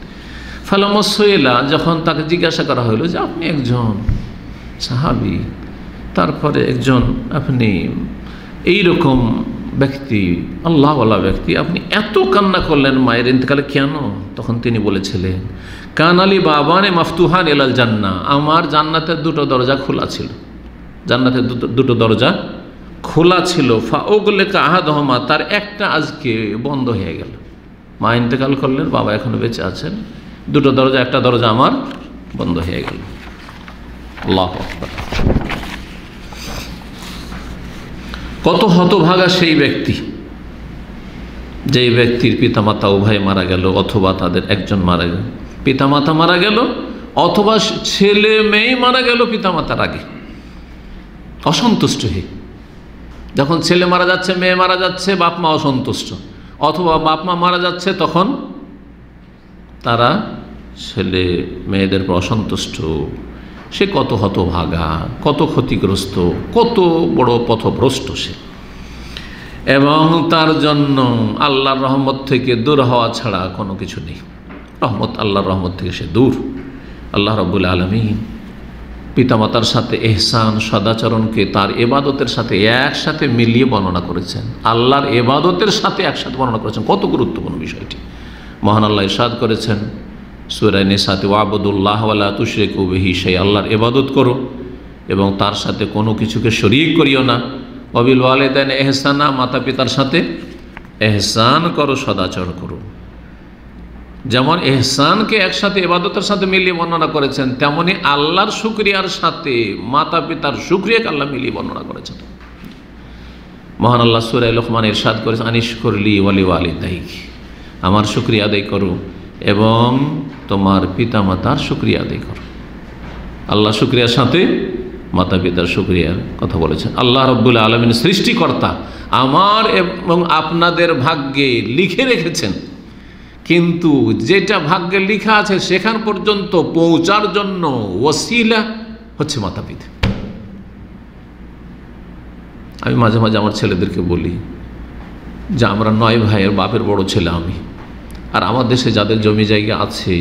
ফালাম্মা সুইলা, যখন তাকে জিজ্ঞাসা করা হলো যে আপনি একজন সাহাবী, তারপরে একজন আপনি এইরকম ব্যক্তি, আল্লাহওয়ালা ব্যক্তি, আপনি এত কান্না করলেন মায়ের ইন্তেকালে কেন? তখন তিনি বলেছিলেন, কানালি বাবানে মাফতুহান এলাল জান্নাহ, আমার জান্নাতের দুটো দরজা খোলা ছিল, জান্নাতের দুটো দরজা খোলা ছিল, ফাউগলেকা আহাদহুমা, তার একটা আজকে বন্ধ হয়ে গেল। মা ইন্তেকাল করলেন, বাবা এখনো বেঁচে আছেন, দুটো দরজা, একটা দরজা আমার বন্ধ হয়ে গেল। আল্লাহু আকবার। কত হতভাগা সেই ব্যক্তি, যেই ব্যক্তির পিতামাতা উভয় মারা গেল, অথবা তাদের একজন মারা গেল, পিতামাতা মারা গেল, অথবা ছেলে মেয়ে মারা গেল পিতামাতার আগে, অসন্তুষ্ট হয়ে। যখন ছেলে মারা যাচ্ছে, মেয়ে মারা যাচ্ছে, বাপ মা অসন্তুষ্ট, অথবা বাপ মা মারা যাচ্ছে, তখন তারা ছেলে মেয়েদের পর অসন্তুষ্ট। সে কত হতভাগা, কত ক্ষতিগ্রস্ত, কত বড় পথভ্রষ্ট সে, এবং তার জন্য আল্লাহর রহমত থেকে দূর হওয়া ছাড়া কোনো কিছু নেই। রহমত, আল্লাহর রহমত থেকে সে দূর। আল্লাহ রাব্বুল আলামিন পিতামাতার সাথে এহসান, সদাচরণকে তার এবাদতের সাথে একসাথে মিলিয়ে বর্ণনা করেছেন, আল্লাহর এবাদতের সাথে একসাথে বর্ণনা করেছেন। কত গুরুত্বপূর্ণ বিষয়টি মহান আল্লাহ ইরশাদ করেছেন সূরা নিসাতে, ওয়াবুদুল্লাহ ওয়ালা তুশরিকু বিহি শাইআ, আল্লাহর ইবাদত করো এবং তার সাথে কোনো কিছুকে শরীক করিও না। ওয়াবিল ওয়ালিদাইনি ইহসানা, মাতা পিতার সাথে এহসান করো, সদাচরণ করো। যেমন এহসানকে একসাথে ইবাদতের সাথে মিলিয়ে বর্ণনা করেছেন, তেমনি আল্লাহর শুকরিয়ার সাথে মাতা পিতার শুকরিয়াকে আল্লাহ মিলিয়ে বর্ণনা করেছেন। মহান আল্লাহ সূরা লুকমান ইরশাদ করেছেন, আনিশকুরলি ওয়ালি ওয়ালিদাইক, আমার শুকরিয়া আদায় করো এবং তোমার পিতা মাতার শুকরিয়া আদায় করো। আল্লাহ শুকরিয়ার সাথে মাতা পিতার শুকরিয়ার কথা বলেছেন। আল্লাহ রাব্বুল আলামিন সৃষ্টিকর্তা, আমার এবং আপনাদের ভাগ্যে লিখে রেখেছেন, কিন্তু যেটা ভাগ্যে লেখা আছে সেখান পর্যন্ত পৌঁছার জন্য ওসিলা হচ্ছে মাতা পিতা। আমি মাঝে মাঝে আমার ছেলেদেরকে বলি যে আমরা 9 ভাইয়ের বাপের বড় ছেলে আমি, আর আমার দেশে যাদের জমি জায়গা আছে,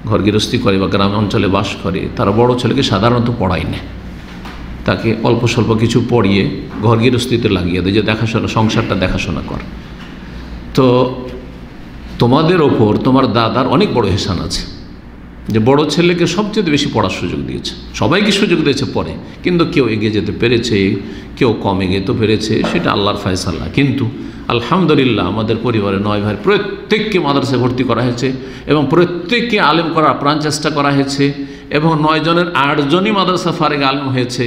ঘর গৃহস্থী করে বা গ্রাম অঞ্চলে বাস করে, তারা বড় ছেলেকে সাধারণত পড়ায় না, তাকে অল্প স্বল্প কিছু পড়িয়ে ঘর গৃহস্থিতে লাগিয়ে দেয় যে দেখাশোনা, সংসারটা দেখাশোনা কর। তো তোমাদের ওপর তোমার দাদার অনেক বড় এহসান আছে যে বড় ছেলেকে সবচেয়ে বেশি পড়ার সুযোগ দিয়েছে। সবাইকে সুযোগ দিয়েছে পরে, কিন্তু কেউ এগিয়ে যেতে পেরেছে, কেউ কম এগিয়ে তো পেরেছে, সেটা আল্লাহর ফয়সালা। কিন্তু আলহামদুলিল্লাহ আমাদের পরিবারে 9 ভাই প্রত্যেককে মাদ্রাসায় ভর্তি করা হয়েছে এবং প্রত্যেককে আলেম করার প্রাণ চেষ্টা করা হয়েছে এবং 9 জনের 8 জনই মাদ্রাসা ফারেগ আলেম হয়েছে।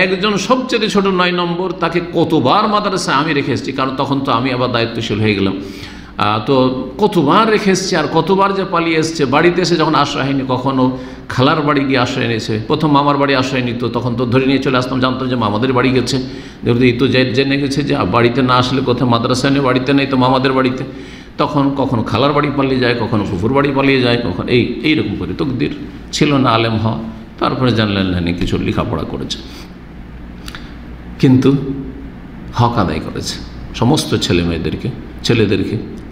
একজন সবচেয়ে ছোট 9 নম্বর, তাকে কতবার মাদ্রাসায় আমি রেখে এসেছি, কারণ তখন তো আমি আবার দায়িত্বশীল হয়ে গেলাম। তো কতবার রেখে এসছে আর কতবার যে পালিয়ে এসছে। বাড়িতে এসে যখন আশ্রয় হয়নি, কখনও খালার বাড়ি গিয়ে আশ্রয় নিয়েছে, প্রথম মামার বাড়ি আশ্রয় নিত, তখন তো ধরে নিয়ে চলে আসতাম, জানতাম যে মামাদের বাড়ি গেছে, যেহেতু এই তো জেনে গেছে যে বাড়িতে না আসলে কোথাও মাদ্রাসায় নেই, বাড়িতে নেই তো মামাদের বাড়িতে, তখন কখনো খালার বাড়ি পালিয়ে যায়, কখনো ফুফুর বাড়ি পালিয়ে যায়, কখন এইরকম করে তকদির ছিল না আলেম হওয়া। তারপরে জানলেন না কিছু লেখাপড়া করেছে, কিন্তু হক আদায় করেছে সমস্ত ছেলেদেরকে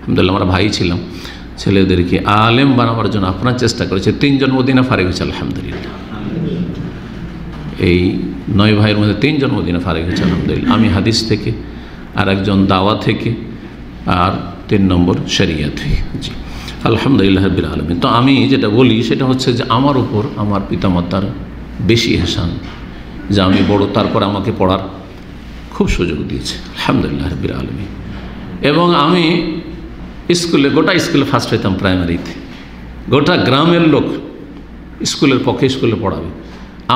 আলহামদুলিল্লাহ। আমরা ভাই ছিলাম, ছেলেদেরকে আলেম বানাবার জন্য আপনার চেষ্টা করেছে। 3 জন মদিনা ফারেক হয়েছে আলহামদুলিল্লাহ। এই 9 ভাইয়ের মধ্যে 3 জন মদিনা ফারেক হয়েছে আলহামদুলিল্লাহ। আমি হাদিস থেকে, আর একজন দাওয়া থেকে, আর 3 নম্বর শরিয়া থেকে। জি আলহামদুলিল্লাহ রাব্বিল আলামিন। তো আমি যেটা বলি সেটা হচ্ছে যে আমার উপর আমার পিতামাতার বেশি এহসান যে আমি বড়, তারপর আমাকে পড়ার খুব সুযোগ দিয়েছে আলহামদুলিল্লাহ রাব্বিল আলামিন। এবং আমি স্কুলে, গোটা স্কুলে ফার্স্ট হইতাম প্রাইমারিতে। গোটা গ্রামের লোক স্কুলের পক্ষে স্কুলে পড়াবে,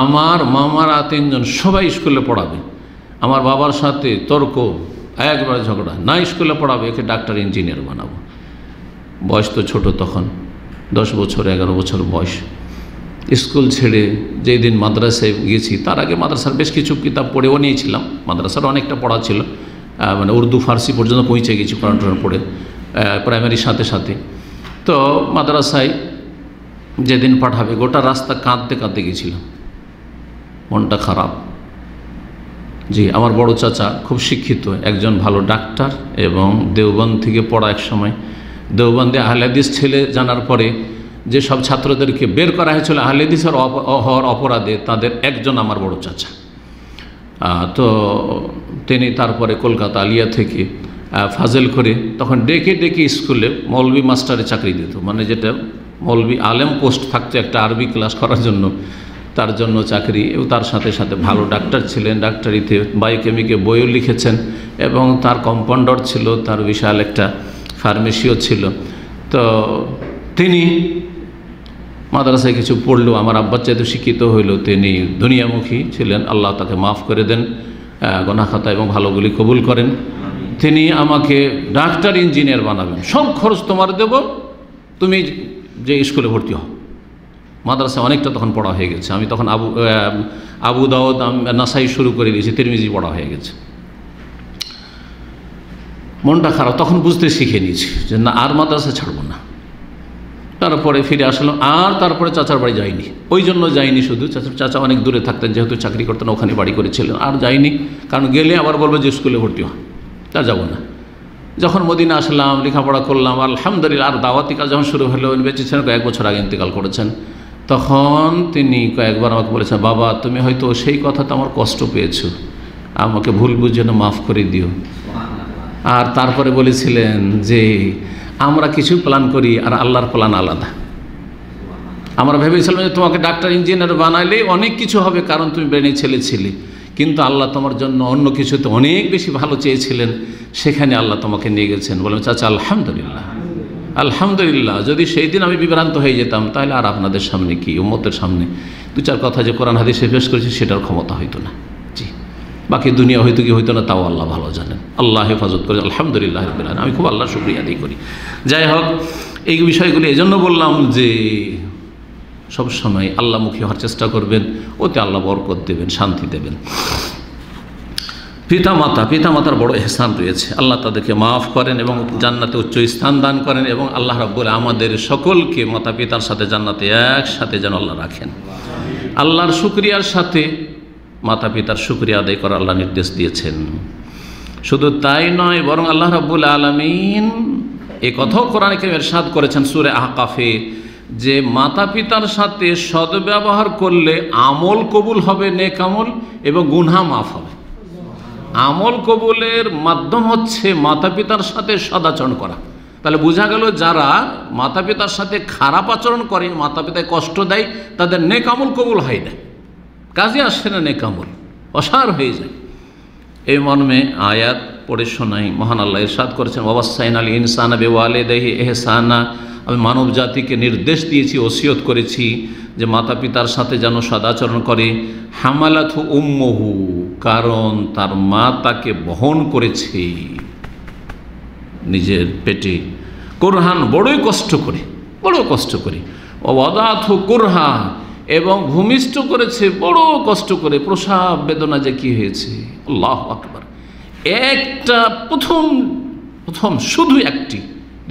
আমার মামারা 3 জন সবাই স্কুলে পড়াবে। আমার বাবার সাথে তর্ক, একবার ঝগড়া, না স্কুলে পড়াবে, একে ডাক্তার ইঞ্জিনিয়ার বানাবো। বয়স তো ছোট তখন, 10 বছর 11 বছর বয়স। স্কুল ছেড়ে যেই দিন মাদ্রাসায় গিয়েছি, তার আগে মাদ্রাসার বেশ কিছু কিতাব পড়েও নিয়েছিলাম, মাদ্রাসার অনেকটা পড়া ছিল, মানে উর্দু ফার্সি পর্যন্ত পৌঁছে গেছি কোরআন টোরআন পড়ে প্রাইমারির সাথে সাথে। তো মাদ্রাসায় যেদিন পাঠাবে, গোটা রাস্তা কাঁদতে কাঁদতে গেছিলাম, মনটা খারাপ। জি আমার বড় চাচা খুব শিক্ষিত, একজন ভালো ডাক্তার, এবং দেওবন্দ থেকে পড়া, এক সময় দেওবন্দে আহলে হাদিস ছেলে জানার পরে যে সব ছাত্রদেরকে বের করা হয়েছিল আহলে হাদিসের হওয়ার অপরাধে, তাদের একজন আমার বড় চাচা। তো তিনি তারপরে কলকাতা আলিয়া থেকে ফাজেল করে তখন ডেকে ডেকে স্কুলে মৌলভী মাস্টারে চাকরি দিত, মানে যেটা মৌলভী আলেম পোস্ট থাকতো একটা আরবি ক্লাস করার জন্য, তার জন্য চাকরি। এবং তার সাথে সাথে ভালো ডাক্তার ছিলেন, ডাক্তারিতে বায়োকেমিকে বইও লিখেছেন, এবং তার কম্পাউন্ডার ছিল, তার বিশাল একটা ফার্মেসিও ছিল। তো তিনি মাদ্রাসায় কিছু পড়লেও আমার আব্বার চাইতে শিক্ষিত হইল, তিনি দুনিয়ামুখী ছিলেন, আল্লাহ তাকে মাফ করে দেন, গুনাহ খাতা এবং ভালোগুলি কবুল করেন। তিনি আমাকে ডাক্তার ইঞ্জিনিয়ার বানাবেন, সব খরচ তোমার দেব, তুমি যে স্কুলে ভর্তি হও। মাদ্রাসায় অনেকটা তখন পড়া হয়ে গেছে, আমি তখন আবু দাউদ নাসাই শুরু করে দিয়েছি, তিরমিজি পড়া হয়ে গেছে। মনটা খারাপ, তখন বুঝতে শিখে নিয়েছি যে না, আর মাদ্রাসা ছাড়বো না। তারপরে ফিরে আসলাম, আর তারপরে চাচার বাড়ি যাইনি। ওই জন্য যাইনি শুধু, চাচা অনেক দূরে থাকতেন, যেহেতু চাকরি করতেন, ওখানে বাড়ি করেছিলেন, আর যাইনি, কারণ গেলে আবার বলবো যে স্কুলে ভর্তি হয়, তা যাবো না। যখন মদিনা আসলাম, লেখাপড়া করলাম আলহামদুলিল্লাহ। আর দাওয়াতি কাজ যখন শুরু হলো, উনি বেঁচে ছিলেন, কয়েক বছর আগে ইন্তেকাল করেছেন, তখন তিনি কয়েকবার আমাকে বলেছেন, বাবা তুমি হয়তো সেই কথাতে আমার কষ্ট পেয়েছো, আমাকে ভুল বুঝে না, মাফ করে দিও। আর তারপরে বলেছিলেন যে আমরা কিছু প্ল্যান করি আর আল্লাহর প্ল্যান আলাদা। আমরা ভেবেছিলাম যে তোমাকে ডাক্তার ইঞ্জিনিয়ার বানাইলে অনেক কিছু হবে, কারণ তুমি ব্রেনের ছেলে ছিলে, কিন্তু আল্লাহ তোমার জন্য অন্য কিছুতে অনেক বেশি ভালো চেয়েছিলেন, সেখানে আল্লাহ তোমাকে নিয়ে গেছেন। বললাম চাচা আলহামদুলিল্লাহ, আলহামদুলিল্লাহ। যদি সেই দিন আমি বিভ্রান্ত হয়ে যেতাম, তাহলে আর আপনাদের সামনে কি, উম্মতের সামনে 2-4 কথা যে কোরআন হাদিসে পেশ করেছি, সেটার ক্ষমতা হইতো না। জি বাকি দুনিয়া হয়তো কি হইতো না, তাও আল্লাহ ভালো জানেন। আল্লাহ হেফাজত করে, আলহামদুলিল্লাহ রাব্বিল আলামিন। আমি খুব আল্লাহর শুকরিয়া আদায় করি। যাই হোক, এই বিষয়গুলি এজন্য বললাম যে সবসময় আল্লাহমুখী হওয়ার চেষ্টা করবেন, ওতে আল্লাহ বরকত দেবেন, শান্তি দেবেন। পিতামাতার বড় ইহসান রয়েছে, আল্লাহ তাদেরকে মাফ করেন এবং জান্নাতে উচ্চ স্থান দান করেন, এবং আল্লাহ রাব্বুল আমাদের সকলকে মাতা পিতার সাথে জান্নাতে একসাথে যেন আল্লাহ রাখেন। আল্লাহর শুকরিয়ার সাথে মাতা পিতার শুকরিয়া আদায় করা আল্লাহ নির্দেশ দিয়েছেন। শুধু তাই নয়, বরং আল্লাহ রাব্বুল আলামিন এ কথাও কোরআনে কারীমে ইরশাদ করেছেন সূরা আহকাফে, যে মাতা পিতার সাথে সদ্ব্যবহার করলে আমল কবুল হবে, নেক আমল, এবং গুনাহ মাফ হবে। আমল কবুলের মাধ্যম হচ্ছে মাতা পিতার সাথে সদাচরণ করা। তাহলে বোঝা গেল যারা মাতা পিতার সাথে খারাপ আচরণ করে, মাতা পিতায় কষ্ট দেয়, তাদের নেক আমল কবুল হয় না, কাজে আসে না, নেক আমল অসার হয়ে যায়। এই মর্মে আয়াত পড়ে শোনাই। মহান আল্লাহ ইরশাদ করেছেন, ওয়াসাইনাল ইনসানা বিওয়ালিদাইহি ইহসানা, আমি মানব জাতিকে নির্দেশ দিয়েছি, ওসিয়ত করেছি যে মাতা পিতার সাথে যেন সদাচরণ করে। হামালাথু উম্মুহু, কারণ তার মা তাকে বহন করেছে নিজের পেটে, কুরহান, বড়ই কষ্ট করে, বড় কষ্ট করে। ওয়াদাথু কুরহা, এবং ভূমিষ্ঠ করেছে বড় কষ্ট করে। প্রসব বেদনা যে কি হয়েছে, আল্লাহু আকবার। একটা প্রথম শুধু একটি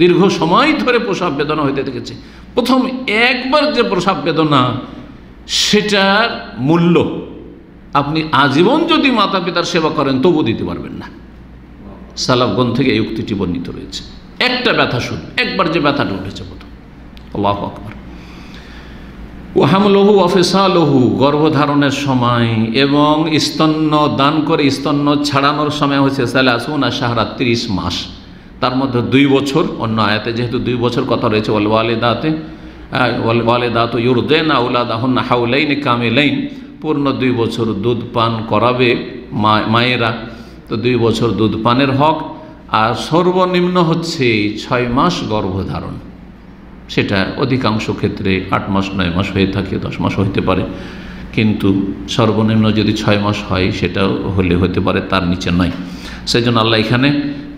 দীর্ঘ সময় ধরে প্রসব বেদনা হইতে দেখেছে, প্রথম একবার যে প্রসব বেদনা, সেটার মূল্য আপনি আজীবন যদি মাতা পিতার সেবা করেন তবু দিতে পারবেন না। সালাফগণ থেকে এই উক্তিটি বর্ণিত রয়েছে। একটা ব্যথা শুধু, একবার যে ব্যথাটা উঠেছে প্রথম, আল্লাহু আকবার। ওয়াহামলহু ওয়াফিসালহু, গর্ভধারণের সময় এবং স্তন্য দান করে স্তন্য ছাড়ানোর সময় হচ্ছে সালাসুনা শাহরা, 30 মাস। তার মধ্যে 2 বছর, অন্য আয়াতে যেহেতু 2 বছর কথা রয়েছে, ওয়ালিদাতু ইউরদিনা আওলাদাহুন্না হাওলাইনি কামিলাইন, পূর্ণ 2 বছর দুধ পান করাবে মায়েরা, তো 2 বছর দুধ পানের হক। আর সর্বনিম্ন হচ্ছে 6 মাস গর্ভধারণ, সেটা অধিকাংশ ক্ষেত্রে 8 মাস 9 মাস হয়ে থাকে, 10 মাস হইতে পারে, কিন্তু সর্বনিম্ন যদি 6 মাস হয় সেটাও হলে হতে পারে, তার নিচে নয়। সেই জন্য আল্লাহ এখানে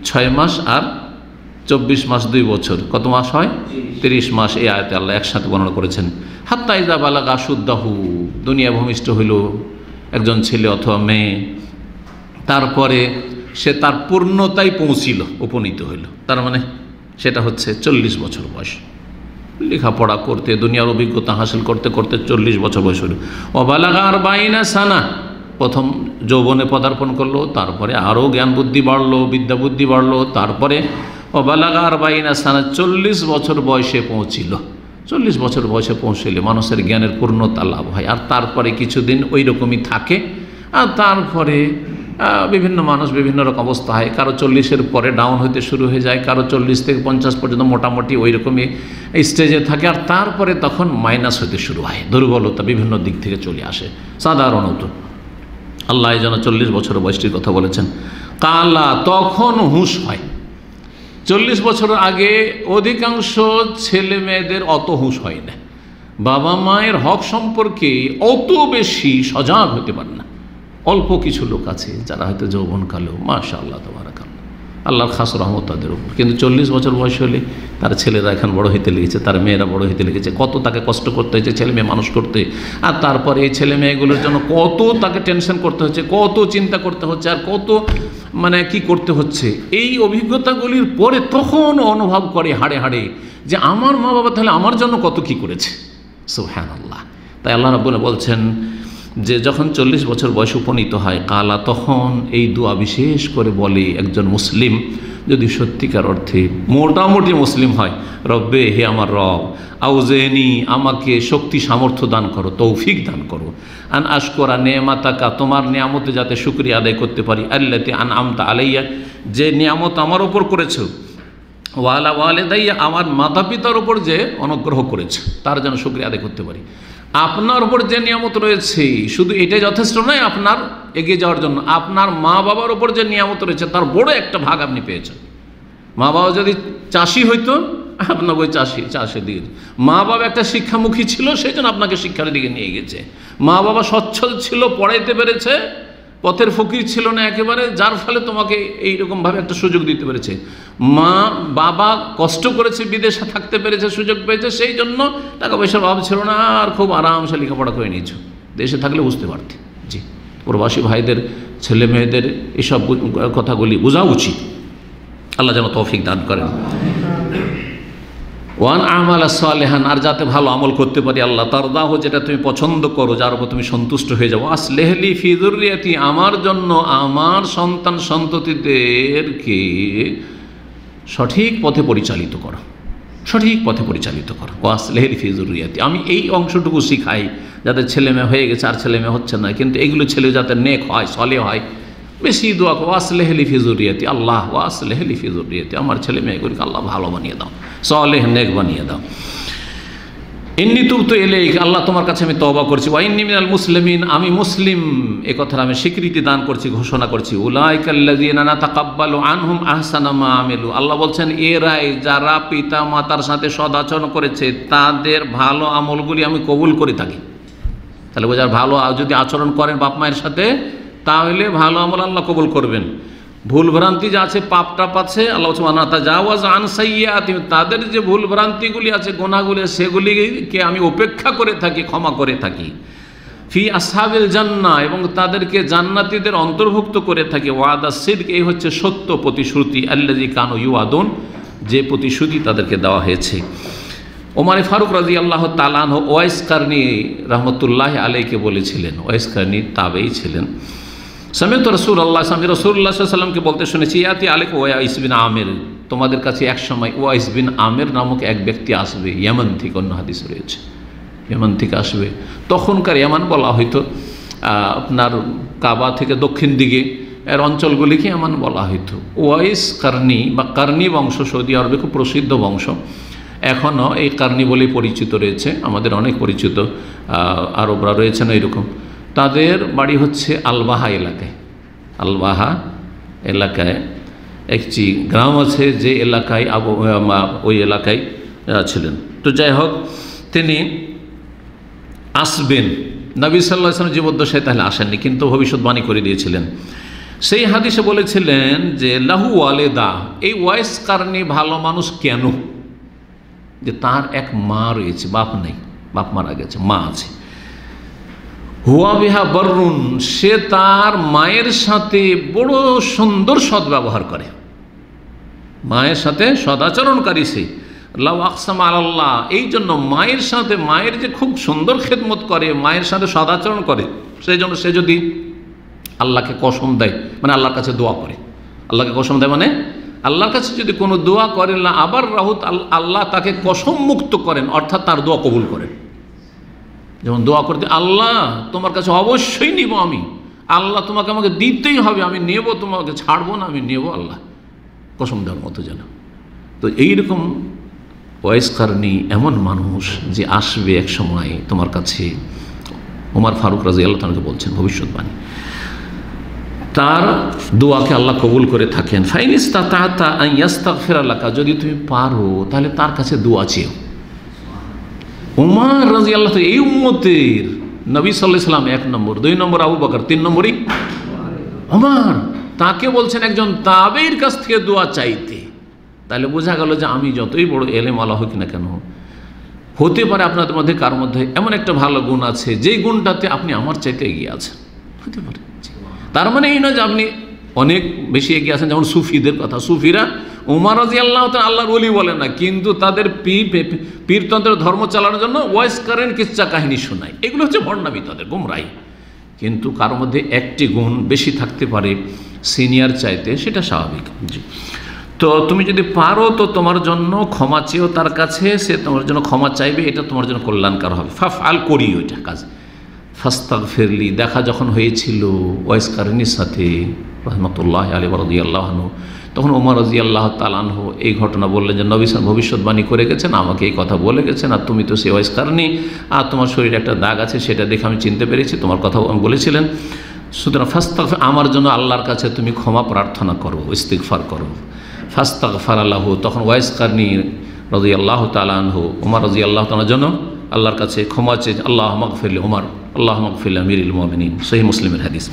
6 মাস আর 24 মাস 2 বছর, কত মাস হয়? 30 মাস এই আয়াতে আল্লাহ একসাথে বর্ণনা করেছেন। হাত্তা ইযা বালাগা আশুদ্দাহু, দুনিয়া ভূমিষ্ঠ হইল একজন ছেলে অথবা মেয়ে, তারপরে সে তার পূর্ণতায় উপনীত হইল, তার মানে সেটা হচ্ছে 40 বছর বয়স। লেখাপড়া করতে, দুনিয়ার অভিজ্ঞতা হাসিল করতে করতে 40 বছর বয়স হইল। ওয়াবালাগা আরবাঈনা সানা, প্রথম যৌবনে পদার্পণ করলো, তারপরে আরও জ্ঞান বুদ্ধি বাড়লো, বিদ্যা বুদ্ধি বাড়লো, তারপরে ওয়াবালাগা আরবাঈনা সানা, 40 বছর বয়সে পৌঁছিল। 40 বছর বয়সে পৌঁছলে মানুষের জ্ঞানের পূর্ণতা লাভ হয়। আর তারপরে কিছুদিন ওই রকমই থাকে, আর তারপরে বিভিন্ন মানুষ বিভিন্ন রকম অবস্থা হয়। কারো 40-এর পরে ডাউন হতে শুরু হয়ে যায়, কারো 40 থেকে 50 পর্যন্ত মোটামুটি ওই রকমই স্টেজে থাকে, আর তারপরে তখন মাইনাস হতে শুরু হয়, দুর্বলতা বিভিন্ন দিক থেকে চলে আসে সাধারণত। আল্লাহ এই জন্য 40 বছর বয়সটির কথা বলেছেন। কালা, তখন হুঁশ হয়। 40 বছর আগে অধিকাংশ ছেলে মেয়েদের অত হুঁশ হয় না, বাবা মায়ের হক সম্পর্কে অত বেশি সজাগ হতে পারে না। অল্প কিছু লোক আছে যারা হয়তো যৌবনকালেও মাশাআল্লাহ তাবারাকাল্লাহ, আল্লাহর খাস রহমত তাদের উপর, কিন্তু 40 বছর বয়স হলে তার ছেলেরা এখন বড় হইতে লেগেছে, তার মেয়েরা বড় হইতে লেগেছে, কত তাকে কষ্ট করতে হয়েছে ছেলে মেয়ে মানুষ করতে, আর তারপরে এই ছেলে মেয়েগুলোর জন্য কত তাকে টেনশন করতে হচ্ছে, কত চিন্তা করতে হচ্ছে, আর কত কি করতে হচ্ছে। এই অভিজ্ঞতাগুলির পরে তখন অনুভব করে হাড়ে হাড়ে যে আমার মা বাবা তাহলে আমার জন্য কত কি করেছে, সুবহানাল্লাহ। তাই আল্লাহ রাব্বুল বলছেন যে যখন 40 বছর বয়স উপনীত হয়, কালা, তখন এই দোয়া বিশেষ করে বলে একজন মুসলিম, যদি সত্যিকার অর্থে মোটামুটি মুসলিম হয়, রব্বে, হে আমার রব, আউজেনি, আমাকে শক্তি সামর্থ্য দান করো, তৌফিক দান করো, আন আশকরা নেমাতাকা, তোমার নিয়ামতে যাতে শুকরিয়া আদায় করতে পারি, আল্লাতি আনআমতা আলাইয়া, যে নিয়ামত আমার ওপর করেছো, ওয়ালা ওয়ালিদাইয়া, আমার মাতা পিতার ওপর যে অনুগ্রহ করেছে তার যেন শুকরিয়া আদায় করতে পারি। আপনার উপর যে নিয়ামত রয়েছে শুধু এটাই যথেষ্ট নয় আপনার এগিয়ে যাওয়ার জন্য, আপনার মা বাবার উপর যে নিয়ামত রয়েছে তার বড় একটা ভাগ আপনি পেয়েছেন। মা বাবা যদি চাষি হইতো, আপনাকে ওই চাষে দিয়ে, মা বাবা একটা শিক্ষামুখী ছিল সেই জন্য আপনাকে শিক্ষার দিকে নিয়ে গেছে, মা বাবা সচ্ছল ছিল, পড়াইতে পেরেছে, পথের ফকির ছিল না একেবারে, যার ফলে তোমাকে এইরকমভাবে একটা সুযোগ দিতে পেরেছে। মা বাবা কষ্ট করেছে, বিদেশে থাকতে পেরেছে, সুযোগ পেয়েছে, সেই জন্য টাকা পয়সার অভাব ছিল না, আর খুব আরামসে লেখাপড়া করে নিয়েছো। দেশে থাকলে বুঝতে পারতে। জি, প্রবাসী ভাইদের ছেলে মেয়েদের এসব কথাগুলি বোঝা উচিত। আল্লাহ যেন তৌফিক দান করেন। ওয়ান আমালা সালেহান, আর যাতে ভালো আমল করতে পারি আল্লাহ তারদাহ, যেটা তুমি পছন্দ করো, যার উপর তুমি সন্তুষ্ট হয়ে যাও। আসলেহলি ফি যুররিয়াতি, আমার জন্য আমার সন্তান সন্ততিদেরকে সঠিক পথে পরিচালিত করো, সঠিক পথে পরিচালিত করো। ও আসলেহলি ফি যুররিয়াতি, আমি এই অংশটুকু শিখাই যাদের ছেলে মেয়ে হয়ে গেছে আর ছেলে মেয়ে হচ্ছে না, কিন্তু এগুলো ছেলে যাতে নেক হয়, সলে হয়, বেশি দোয়া করো। আসলেহলি ফি যুররিয়াতি, আল্লাহ ও আসলেহলি ফি যুররিয়াতি, আমার ছেলে মেয়েগুলিকে আল্লাহ ভালো বানিয়ে দাও, সলেহ নেক বানিয়ে দাও। ইন্নী তুবতু ইলাইক, আল্লাহ তোমার কাছে আমি তওবা করছি। ওয়া ইন্নী মিনাল মুসলিমিন, আমি মুসলিম, এ কথার আমি স্বীকৃতি দান করছি, ঘোষণা করছি। উলাইকাল্লাযীনা নাতাকাব্বালু আনহুম আহসানা মা আমিলু, আল্লাহ বলছেন এরাই যারা পিতা মাতার সাথে সদাচরণ করেছে তাদের ভালো আমলগুলি আমি কবুল করে থাকি। তাহলে বোঝার ভালো যদি আচরণ করেন বাপ মায়ের সাথে তাহলে ভালো আমল আল্লাহ কবুল করবেন। ভুল ভ্রান্তি যা আছে, পাপ টাপ আছে, আল্লাহ সুবহানাহু ওয়া তাজাওয়াজ আন সাইয়্যাতিহিম, তাদের যে ভুল ভ্রান্তিগুলি আছে, গুনাহগুলি, সেগুলিকে আমি উপেক্ষা করে থাকি, ক্ষমা করে থাকি। ফি আসহাবিল জান্নাহ, এবং তাদেরকে জান্নাতীদের অন্তর্ভুক্ত করে থাকি। ওয়াদা সিদক, এই হচ্ছে সত্য প্রতিশ্রুতি। আল্লাযী কানু ইউআদুন, যে প্রতিশ্রুতি তাদেরকে দেওয়া হয়েছে। ওমরে ফারুক রাদিয়াল্লাহু তাআলা আনহু ওয়াইস কারনী রাহমাতুল্লাহি আলাইহিকে বলেছিলেন, ওয়াইস কারনী তাবেঈ ছিলেন। সামি'তু রাসূলুল্লাহ, আমি রাসূলুল্লাহ সাল্লাল্লাহু আলাইহি ওয়াসাল্লামকে বলতে শুনেছি, ইয়াতি আলাইকা ওয়াইস বিন আমির, তোমাদের কাছে এক সময় ওয়াইস বিন আমির নামক এক ব্যক্তি আসবে, ইয়ামান থেকে, অন্য হাদিস রয়েছে ইয়ামান থেকে আসবে। তখনকার ইয়ামান বলা হয়তো আপনার কাবা থেকে দক্ষিণ দিকে এর অঞ্চলগুলিকে ইয়ামান বলা হয়তো। ওয়াইস কারনী বা কারনী বংশ সৌদি আরবে খুব প্রসিদ্ধ বংশ, এখনও এই কারনী বলেই পরিচিত রয়েছে। আমাদের অনেক পরিচিত আরবরা রয়েছেন এইরকম। তাদের বাড়ি হচ্ছে আলবাহা এলাকায়। আলবাহা এলাকায় একটি গ্রাম আছে, যে এলাকায় ওই এলাকায় ছিলেন। তো যাই হোক, তিনি আসবেন, নবী সাল্লাল্লাহু আলাইহি ওয়াসাল্লাম জীবদ্দশায় তাহলে আসেননি, কিন্তু ভবিষ্যৎবাণী করে দিয়েছিলেন। সেই হাদিসে বলেছিলেন যে লাহু ওয়ালেদা, এই ওয়াইস কারণী ভালো মানুষ কেন, যে তার এক মা রয়েছে, বাপ নেই, বাপ মারা গেছে, মা আছে। হুয়া বিহা বররুন, সে তার মায়ের সাথে বড় সুন্দর সদ্ব্যবহার করে, মায়ের সাথে সদাচরণকারী সে। লাউ আকসামা আলাল্লাহ, এই জন্য মায়ের সাথে, মায়ের যে খুব সুন্দর খেদমত করে, মায়ের সাথে সদাচরণ করে, সেই জন্য সে যদি আল্লাহকে কসম দেয়, মানে আল্লাহর কাছে দোয়া করে, আল্লাহকে কসম দেয় মানে আল্লাহর কাছে যদি কোনো দোয়া করেন না, আবার রাহুত আল্লাহ তাকে কসম মুক্ত করেন, অর্থাৎ তার দোয়া কবুল করেন। যেমন দোয়া করতে, আল্লাহ তোমার কাছে অবশ্যই নিব আমি, আল্লাহ তোমাকে আমাকে দিতেই হবে, আমি নেব, তোমাকে ছাড়বো না, আমি নেব, আল্লাহ কসম দেওয়ার মতো যেন। তো এইরকম ওয়াইস কারণী এমন মানুষ যে আসবে এক সময় তোমার কাছে। ওমর ফারুক রাদিয়াল্লাহু তাআলা বলছেন ভবিষ্যৎবাণী, তার দোয়াকে আল্লাহ কবুল করে থাকেন। ফাইন ইসতাতা'তা আন ইস্তাগফিরা লাকা, যদি তুমি পারো তাহলে তার কাছে দোয়া চেও। ওমর রাদিয়াল্লাহু তাআলা এই উম্মতের নবী সাল্লাল্লাহু আলাইহি ওয়াসাল্লাম 1 নম্বর, 2 নম্বর আবু বকর, 3 নম্বরই ওমর, তাকে বলছেন একজন তাবেঈর কাছ থেকে দোয়া চাইতে। তাহলে বোঝা গেল যে আমি যতই বড় এলেম ওয়ালা হোক না কেন, হতে পারে আপনাদের মধ্যে কার মধ্যে এমন একটা ভালো গুণ আছে যেই গুণটাতে আপনি আমার চাইতে এগিয়ে আছেন, হতে পারে। তার মানে এই নয় যে আপনি অনেক বেশি এগিয়ে আছেন। যেমন সুফিদের কথা, সুফিরা ওমর রাদিয়াল্লাহু তাআলা আল্লাহর ওলি বলে না, কিন্তু তাদের পীরতন্ত্রের ধর্ম চালানোর জন্য ওয়াইস কারেন কিচ্ছা কাহিনী শোনায়, এগুলো হচ্ছে ভণ্ডামি, তাদের গুমরাই। কিন্তু কারোর মধ্যে একটি গুণ বেশি থাকতে পারে সিনিয়র চাইতে, সেটা স্বাভাবিক। তো তুমি যদি পারো তো তোমার জন্য ক্ষমা চেয়েও তার কাছে, সে তোমার জন্য ক্ষমা চাইবে, এটা তোমার জন্য কল্যাণকার হবে। ফাফআল, করি ওইটা কাজ। ফাস্তাগফিরলি, দেখা যখন হয়েছিল ওয়াইস কারণীর সাথে রাহমাতুল্লাহি আলাইহি রাদিয়াল্লাহু আনহু, তখন ওমর রাদিয়াল্লাহু তাআলা আনহু এই ঘটনা বললেন যে নবী সাল্লাল্লাহু ভবিষ্যৎবাণী করে গেছেন, আমাকে এই কথা বলে গেছেন, আর তুমি তো সে ওয়াইস কারণী, আর তোমার শরীরে একটা দাগ আছে, সেটা দেখে আমি চিনতে পেরেছি, তোমার কথা বলেছিলেন। সুতরাং ফাস্তাগফির, আমার জন্য আল্লাহর কাছে তুমি ক্ষমা প্রার্থনা করো, ইস্তিগফার করো। ফাস্তাগফারা লাহু, তখন ওয়াইস কারণী রাদিয়াল্লাহু তাআলা আনহু ওমর রাদিয়াল্লাহু তাআলার জন্য আল্লাহর কাছে ক্ষমা চেয়ে, আল্লাহ মাগফিরলি ওমর, আল্লাহ মাগফিরলি আমিরুল মুমিনিন, সহিহ মুসলিমের হাদিস।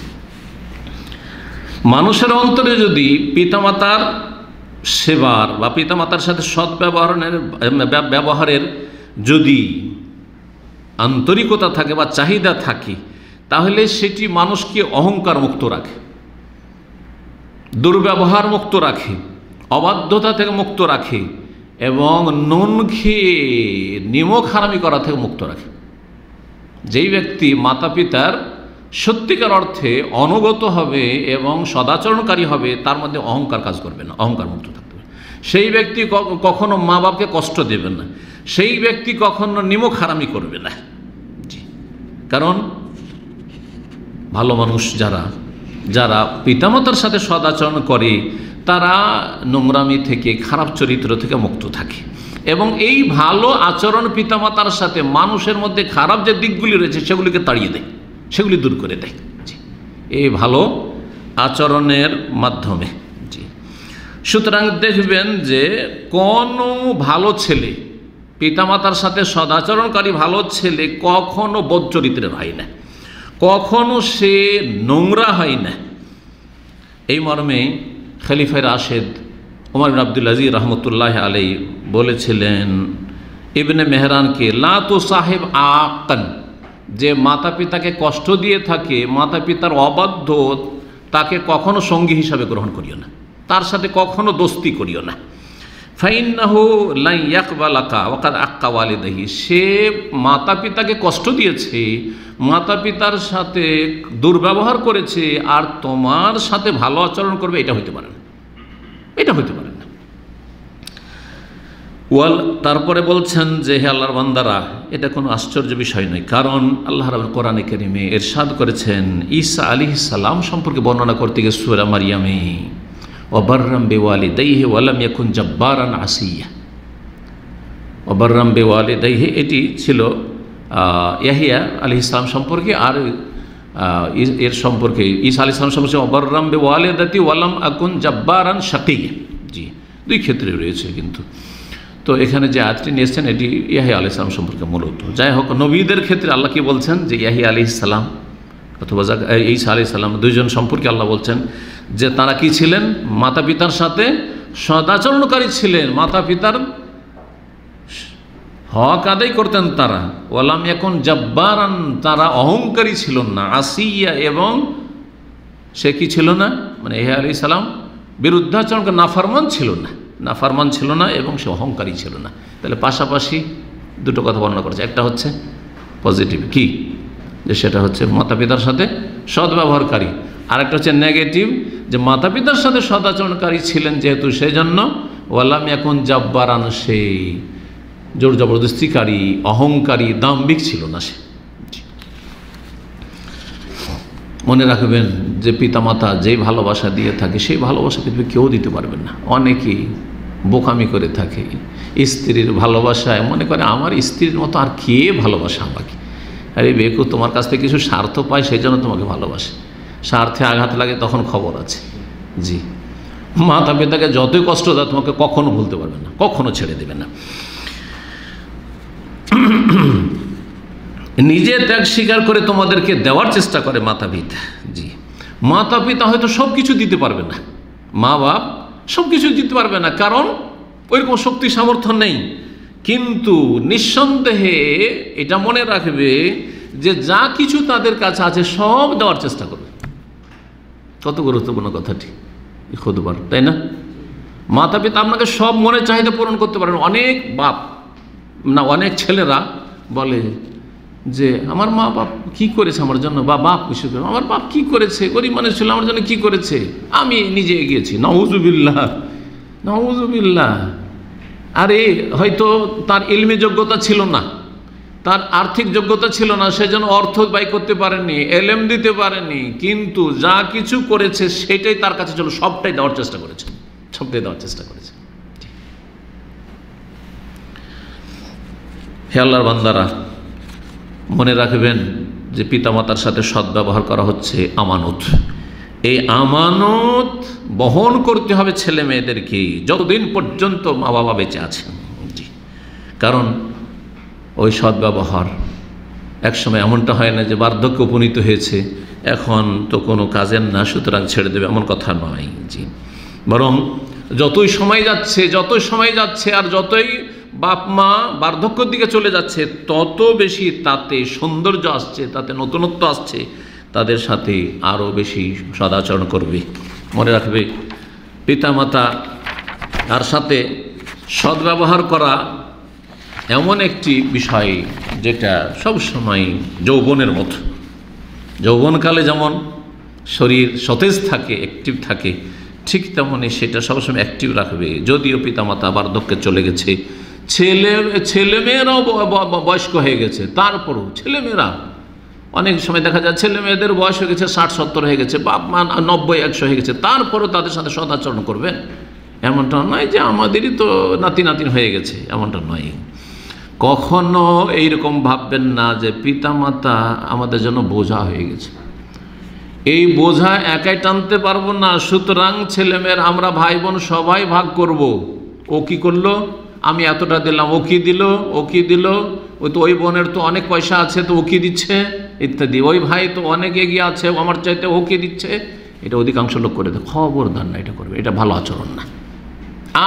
মানুষের অন্তরে যদি পিতামাতার সেবার বা পিতামাতার সাথে ব্যবহারের যদি আন্তরিকতা থাকে বা চাহিদা থাকে, তাহলে সেটি মানুষকে অহংকার মুক্ত রাখে, দুর্ব্যবহার মুক্ত রাখে, অবাধ্যতা থেকে মুক্ত রাখে, এবং নুন খেয়ে নিমক হারামি করা থেকে মুক্ত রাখে। যেই ব্যক্তি মাতা পিতার সত্যিকার অর্থে অনুগত হবে এবং সদাচরণকারী হবে, তার মধ্যে অহংকার কাজ করবে না, অহংকার মুক্ত থাকবে। সেই ব্যক্তি কখনো মা বাপকে কষ্ট দেবে না, সেই ব্যক্তি কখনো নিমক হারামি করবে না। জি, কারণ ভালো মানুষ যারা যারা পিতামাতার সাথে সদাচরণ করে তারা নোংরামি থেকে, খারাপ চরিত্র থেকে মুক্ত থাকে এবং এই ভালো আচরণ পিতামাতার সাথে মানুষের মধ্যে খারাপ যে দিকগুলি রয়েছে সেগুলিকে তাড়িয়ে দেয়, সেগুলি দূর করে দেয়। জি, এই ভালো আচরণের মাধ্যমে। জি, সুতরাং দেখবেন যে কোনো ভালো ছেলে, পিতামাতার সাথে সদাচরণকারী ভালো ছেলে কখনো বদ চরিত্রের হয় না, কখনো সে নোংরা হয় না। এই মর্মে খলিফা রাশেদ ওমর বিন আব্দুল আজিজ রহমতুল্লাহ আলাই বলেছিলেন ইবনে মেহরানকে, লা তো সাহেব আকান, যে মাতা পিতাকে কষ্ট দিয়ে থাকে, মাতা পিতার অবাধ্য, তাকে কখনো সঙ্গী হিসাবে গ্রহণ করিও না, তার সাথে কখনো দোস্তি করিও না। ফাইন্নাহু লা ইয়াকবালাকা ওয়াকাদ আক্কা ওয়ালিদাহি, সে মাতা পিতাকে কষ্ট দিয়েছে, মাতা পিতার সাথে দুর্ব্যবহার করেছে, আর তোমার সাথে ভালো আচরণ করবে, এটা হইতে পারে না, এটা হইতে পারে না। তারপরে বলছেন যে হে আল্লাহর বান্দারা, এটা কোনো আশ্চর্য বিষয় নয়, কারণ আল্লাহ রাব্বুল কোরআনে কারীমে ইরশাদ করেছেন ঈসা আলাইহিস সালাম সম্পর্কে বর্ণনা করতে গিয়ে সূরা মারইয়ামে, ওয়াবাররাম বিওয়ালিদাইহি ওয়ালাম ইয়াকুন জাব্বারান আসিয়া। ওয়াবাররাম বিওয়ালিদাইহি এটি ছিল ইয়াহিয়া আলাইহিস সালাম সম্পর্কে, আর এর সম্পর্কে ঈসা আলাইহিস সালাম সম্পর্কে ওয়াবাররাম বিওয়ালিদাতি ওয়ালাম আকুন জাব্বারান শাকিয়্যা। জি, দুই ক্ষেত্রে রয়েছে কিন্তু। তো এখানে যে আয়াতটি নিয়েছেন এটি ইয়াহিয়া আলাইহিস সালাম সম্পর্কে মূলত। যাই হোক, নবীদের ক্ষেত্রে আল্লাহ কি বলছেন যে ইয়াহিয়া আলাইহিস সালাম অথবা ঈসা আলাইহিস সালাম দুইজন সম্পর্কে আল্লাহ বলছেন যে তারা কি ছিলেন, মাতা পিতার সাথে সদাচরণকারী ছিলেন, মাতা পিতার হক আদায় করতেন তারা। ওয়ালাম ইয়াকুন জাব্বারান, তারা অহংকারী ছিল না। আসিয়া, এবং সে কি ছিল না, মানে ইয়াহিয়া আলাইহিস সালাম বিরুদ্ধাচরণ, নাফরমান ছিল না, নাফরমান ছিল না এবং সে অহংকারী ছিল না। তাহলে পাশাপাশি দুটো কথা বর্ণনা করেছে, একটা হচ্ছে পজিটিভ কি, যে সেটা হচ্ছে মাতা পিতার সাথে সদ্ব্যবহারকারী, আর একটা হচ্ছে নেগেটিভ, যে মাতা পিতার সাথে সদাচরণকারী ছিলেন যেহেতু, সেই জন্য ওয়ালাম ইয়াকুন জাব্বারান, সে জোর জবরদস্তিকারী, অহংকারী, দাম্ভিক ছিল না সে। মনে রাখবেন যে পিতামাতা যেই ভালোবাসা দিয়ে থাকে সেই ভালোবাসা কিন্তু কেউ দিতে পারবেন না। অনেকেই বোকামি করে থাকে, স্ত্রীর ভালোবাসায় মনে করে আমার স্ত্রীর মতো আর কে ভালোবাসা আমাকে। আরে বেকু, তোমার কাছ থেকে কিছু স্বার্থ পায় সেই জন্য তোমাকে ভালোবাসে, স্বার্থে আঘাত লাগে তখন খবর আছে। জি, মাতা পিতাকে যতই কষ্ট দেয় তোমাকে কখনো ভুলতে পারবে না, কখনো ছেড়ে দেবে না। নিজে ত্যাগ স্বীকার করে তোমাদেরকে দেওয়ার চেষ্টা করে মাতা পিতা। জি, মাতা পিতা হয়তো সব কিছু দিতে পারবে না, মা বাপ সব কিছু দিতে পারবে না, কারণ ওইরকম শক্তি সামর্থ্য নেই, কিন্তু নিঃসন্দেহে এটা মনে রাখবে যে যা কিছু তাদের কাছে আছে সব দেওয়ার চেষ্টা করবে। কত গুরুত্বপূর্ণ কথাটি খুদবার, তাই না? মাতা পিতা আপনাকে সব মনের চাহিদা পূরণ করতে পারেন। অনেক বাপ না, অনেক ছেলেরা বলে যে আমার মা বাপ কি করেছে আমার জন্য, বা বাপ কিছু করে, আমার বাপ কি করেছে, গরিব মানুষ ছিল আমার জন্য কি করেছে, আমি নিজে এগিয়েছি। নাউজুবিল্লাহ, নাউজুবিল্লাহ। আরে হয়তো তার ইলমি যোগ্যতা ছিল না, তার আর্থিক যোগ্যতা ছিল না, সেজন্য অর্থ ব্যয় করতে পারেনি, এলেম দিতে পারেনি, কিন্তু যা কিছু করেছে সেটাই তার কাছে ছিল, সবটাই দেওয়ার চেষ্টা করেছে, সবটাই দেওয়ার চেষ্টা করেছে। হে আল্লাহর বান্দারা, মনে রাখবেন যে পিতামাতার সাথে সদ্ব্যবহার করা হচ্ছে আমানত। এই আমানত বহন করতে হবে ছেলে মেয়েদেরকে যতদিন পর্যন্ত মা বাবা বেঁচে আছেন। জি, কারণ ওই সদ্ব্যবহার একসময় এমনটা হয় না যে বার্ধক্য উপনীত হয়েছে এখন তো কোনো কাজের না সুতরাং ছেড়ে দেবে, এমন কথা নয়। জি, বরং যতই সময় যাচ্ছে আর যতই বাপ মা বার্ধক্যের দিকে চলে যাচ্ছে তত বেশি তাতে সৌন্দর্য আসছে, তাতে নতুনত্ব আসছে, তাদের সাথে আরও বেশি সদাচরণ করবে। মনে রাখবে পিতামাতা তার সাথে সদ্ব্যবহার করা এমন একটি বিষয় যেটা সবসময় যৌবনের মতো। যৌবনকালে যেমন শরীর সতেজ থাকে, অ্যাক্টিভ থাকে, ঠিক তেমনই সেটা সবসময় অ্যাক্টিভ রাখবে। যদিও পিতামাতা বার্ধক্যে চলে গেছে, ছেলেমেয়েরাও বয়স্ক হয়ে গেছে, তারপরও ছেলেমেয়েরা অনেক সময় দেখা যায় ছেলে মেয়েদের বয়স হয়ে গেছে 60-70 হয়ে গেছে, বাপ মা 90-100 হয়ে গেছে, তারপরও তাদের সাথে সদাচরণ করবেন, এমনটা নয় যে আমাদেরই তো নাতিন হয়ে গেছে, এমনটা নয়। কখনো এইরকম ভাববেন না যে পিতামাতা আমাদের জন্য বোঝা হয়ে গেছে, এই বোঝা একাই টানতে পারবো না, সুতরাং ছেলেমেয়ের আমরা ভাই বোন সবাই ভাগ করব। ও কি করলো, আমি এতটা দিলাম, ও কি দিল, ও কি দিল, ওই তো ওই বোনের তো অনেক পয়সা আছে তো ও কি দিচ্ছে ইত্যাদি, ওই ভাই তো অনেক এগিয়ে আছে আমার চাইতে, ও কি দিচ্ছে। এটা অধিকাংশ লোক করে দেয়, খবরদার না এটা করবে, এটা ভালো আচরণ না।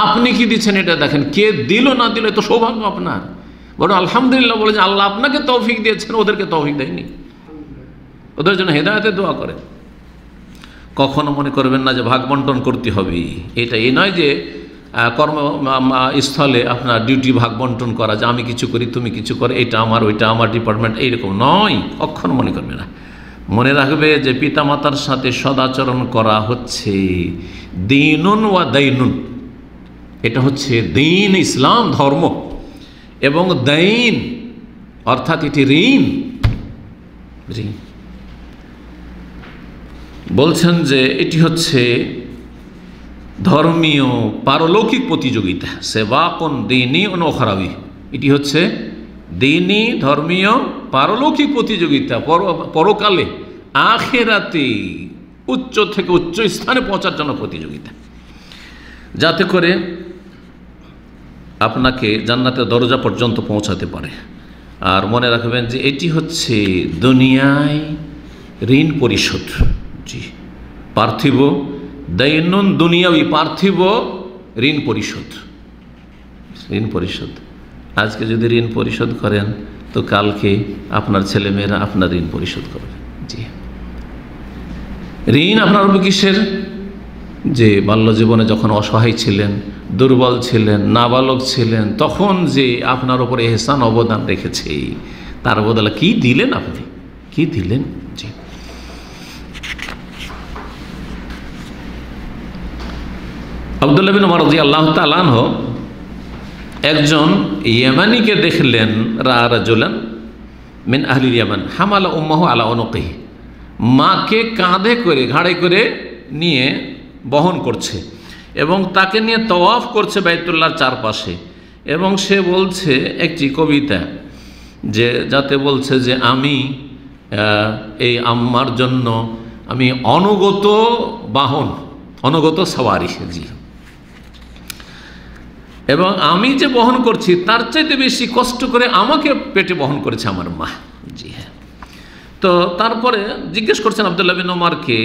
আপনি কি দিচ্ছেন এটা দেখেন, কে দিল না দিল তো সৌভাগ্য আপনার, বরং আলহামদুলিল্লাহ বলে যে আল্লাহ আপনাকে তৌফিক দিয়েছেন, ওদেরকে তৌফিক দেয়নি, ওদের জন্য হেদায়েতের দোয়া করেন। কখনো মনে করবেন না যে ভাগ বন্টন করতে হবে, এটা এই নয় যে কর্মস্থলে আপনার ডিউটি ভাগ বন্টন করা, যে আমি কিছু করি তুমি কিছু করো, এটা আমার ওইটা আমার ডিপার্টমেন্ট, এইরকম নয়, কখনো মনে করবে না। মনে রাখবে যে পিতামাতার সাথে সদাচরণ করা হচ্ছে দীনুন ওয়া দাইনুন, এটা হচ্ছে দিন, ইসলাম ধর্ম, এবং দাইন অর্থাৎ এটি ঋণ। বলছেন যে এটি হচ্ছে ধর্মীয় পারলৌকিক প্রতিযোগিতা, সেবাকুন দীনী ও নখরাবি, এটি হচ্ছে দীনী ধর্মীয় পারলৌকিক প্রতিযোগিতা, পরকালে আখিরাতে উচ্চ থেকে উচ্চ স্থানে পৌঁছার জন্য প্রতিযোগিতা, যাতে করে আপনাকে জান্নাতের দরজা পর্যন্ত পৌঁছাতে পারে। আর মনে রাখবেন যে এটি হচ্ছে দুনিয়ায় ঋণ পরিশোধ। জি, পার্থিব দৈনন্দিন দুনিয়াবি পার্থিব ঋণ পরিশোধ, ঋণ পরিশোধ। আজকে যদি ঋণ পরিশোধ করেন তো কালকে আপনার ছেলেমেয়েরা আপনার ঋণ পরিশোধ করবে। জি, ঋণ আপনার কিসের, যে বাল্যজীবনে যখন অসহায় ছিলেন, দুর্বল ছিলেন, নাবালক ছিলেন, তখন যে আপনার উপরে এহসান অবদান রেখেছে, তার বদলে কি দিলেন, আপনি কি দিলেন। জি, আব্দুল্লাহ বিন ওমর রাদিয়াল্লাহু তাআলা আনহু একজন ইয়ামানিকে দেখলেন, রাজুলান মিন আহলিল ইয়ামান হামালা উম্মাহু আলা উনুকিহি, মাকে কাঁধে করে ঘাড়ে করে নিয়ে বহন করছে এবং তাকে নিয়ে তওয়াফ করছে বাইতুল্লাহর চারপাশে, এবং সে বলছে একটি কবিতা, যে যাতে বলছে যে আমি এই আম্মার জন্য আমি অনুগত বাহন, অনুগত সওয়ারি। জি, এবং আমি যে বহন করছি তার চাইতে বেশি কষ্ট করে আমাকে পেটে বহন করেছে আমার মা। জি হ্যাঁ। তো তারপরে জিজ্ঞেস করছেন আব্দুল্লাহ বিন ওমরকে